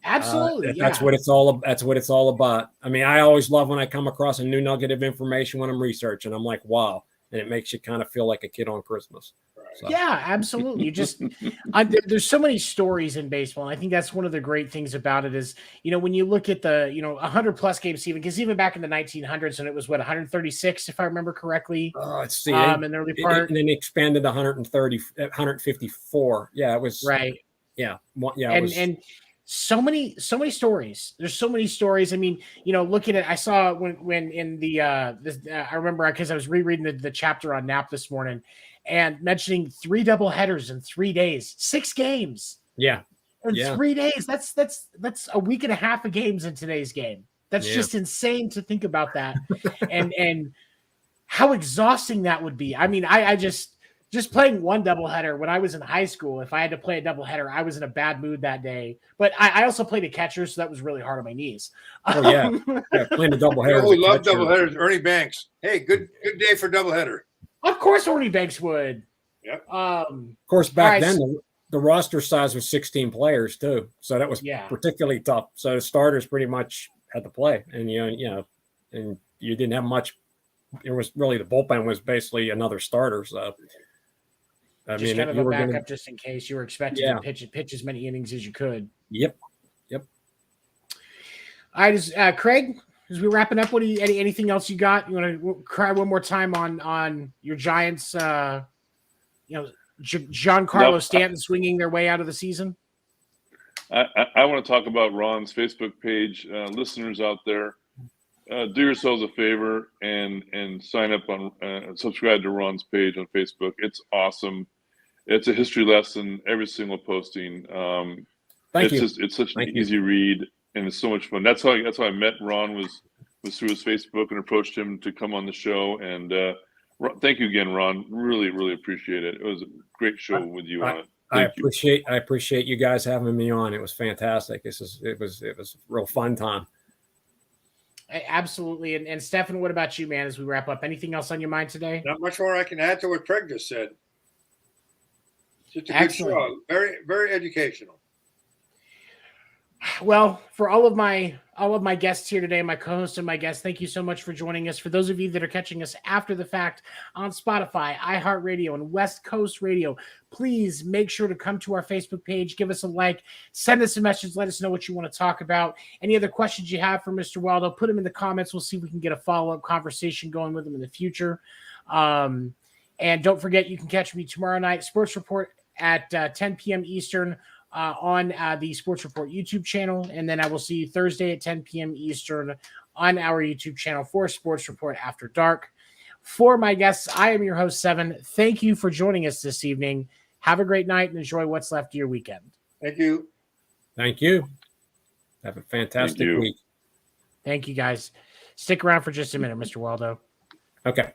A: Absolutely.
B: That's what it's all. That's what it's all about. I mean, I always love when I come across a new nugget of information when I'm researching. I'm like, wow. And it makes you kind of feel like a kid on Christmas.
A: So. Yeah, absolutely. There's so many stories in baseball. And I think that's one of the great things about it is, when you look at the, 100 plus games, because even back in the 1900s, and it was 136, if I remember correctly.
B: Let's see.
A: In the early part.
B: And then it expanded to 154. Yeah, it was.
A: Right.
B: Yeah.
A: And so many stories. There's so many stories. I mean, looking at, I saw when in the, I remember because I was rereading the chapter on Knapp this morning and mentioning 3 double headers in 3 days, 6 games.
B: Yeah.
A: In 3 days. That's a week and a half of games in today's game. That's just insane to think about that. and how exhausting that would be. I mean, I just just playing one doubleheader when I was in high school. If I had to play a doubleheader, I was in a bad mood that day. But I also played a catcher, so that was really hard on my knees.
B: Oh yeah, playing a doubleheader.
D: Oh, we love doubleheaders. Ernie Banks. Hey, good day for doubleheader.
A: Of course, Ernie Banks would.
D: Yep.
B: Of course, back then the roster size was 16 players too, so that was particularly tough. So the starters pretty much had to play, and and you didn't have much. It was really the bullpen was basically another starter. So I
A: mean, kind of a backup just in case you were expected to pitch as many innings as you could.
B: Yep.
A: All right, Craig, as we're wrapping up, anything else you got? You want to cry one more time on your Giants? Giancarlo Stanton swinging their way out of the season.
C: I want to talk about Ron's Facebook page. Listeners out there, do yourselves a favor and sign up on subscribe to Ron's page on Facebook. It's awesome. It's a history lesson every single posting. It's such an easy read, and it's so much fun. That's how I met Ron was through his Facebook and approached him to come on the show. And thank you again, Ron. Really, really appreciate it. It was a great show with you on it. I
B: appreciate you guys having me on. It was fantastic. It was a real fun time.
A: Absolutely. And Stefan, what about you, man, as we wrap up? Anything else on your mind today?
D: Not much more I can add to what Craig just said. Just a good show. Very, very educational.
A: Well, for all of my guests here today, my co-host and my guests, thank you so much for joining us. For those of you that are catching us after the fact on Spotify, iHeartRadio, and West Coast Radio, please make sure to come to our Facebook page, give us a like, send us a message, let us know what you want to talk about. Any other questions you have for Mr. Waldo, put them in the comments. We'll see if we can get a follow-up conversation going with him in the future. And don't forget, you can catch me tomorrow night, Sports Report at 10 p.m. Eastern, on the Sports Report YouTube channel. And then I will see you Thursday at 10 p.m. Eastern on our YouTube channel for Sports Report After Dark. For my guests, I am your host, Seven. Thank you for joining us this evening. Have a great night and enjoy what's left of your weekend.
D: Thank you.
B: Thank you. Have a fantastic week.
A: Thank you, guys. Stick around for just a minute, Mr. Waldo.
B: Okay.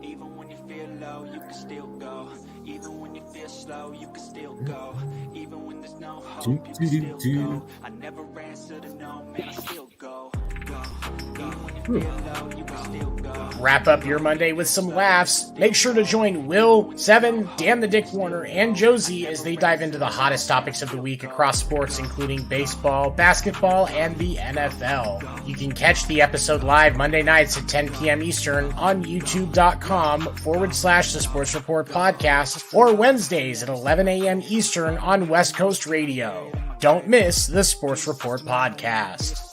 E: Even when you feel low, you can still go. Even when you feel slow, you can still go. Even when there's no hope, you can still go. I never answer to no, man, I still go. Even when you feel low, you can still go.
A: Wrap up your Monday with some laughs. Make sure to join Will, Seven, Dan the Dick Warner, and Josie as they dive into the hottest topics of the week across sports, including baseball, basketball, and the NFL. You can catch the episode live Monday nights at 10 p.m. Eastern on youtube.com/The Sports Report Podcast, or Wednesdays at 11 a.m. Eastern on West Coast Radio. Don't miss the Sports Report Podcast.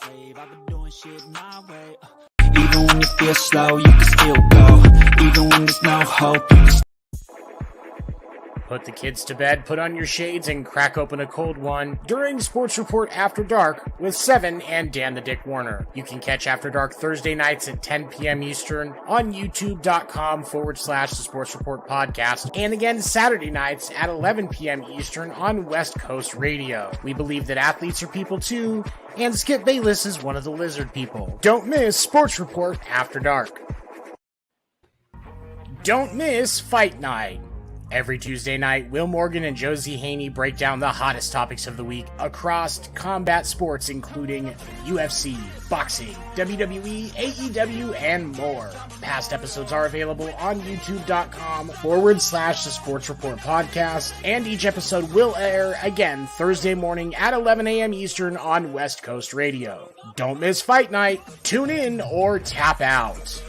E: Even when you feel slow, you can still go. Even when there's no hope, you can
A: Put the kids to bed, put on your shades, and crack open a cold one during Sports Report After Dark with Seven and Dan the Dick Warner. You can catch After Dark Thursday nights at 10 p.m. Eastern on youtube.com/The Sports Report Podcast, and again Saturday nights at 11 p.m. Eastern on West Coast Radio. We believe that athletes are people too, and Skip Bayless is one of the lizard people. Don't miss Sports Report After Dark. Don't miss Fight Night. Every Tuesday night, Will Morgan and Josie Haney break down the hottest topics of the week across combat sports, including UFC, boxing, WWE, AEW, and more. Past episodes are available on youtube.com/The Sports Report Podcast, and each episode will air again Thursday morning at 11 a.m. Eastern on West Coast Radio. Don't miss Fight Night. Tune in or tap out.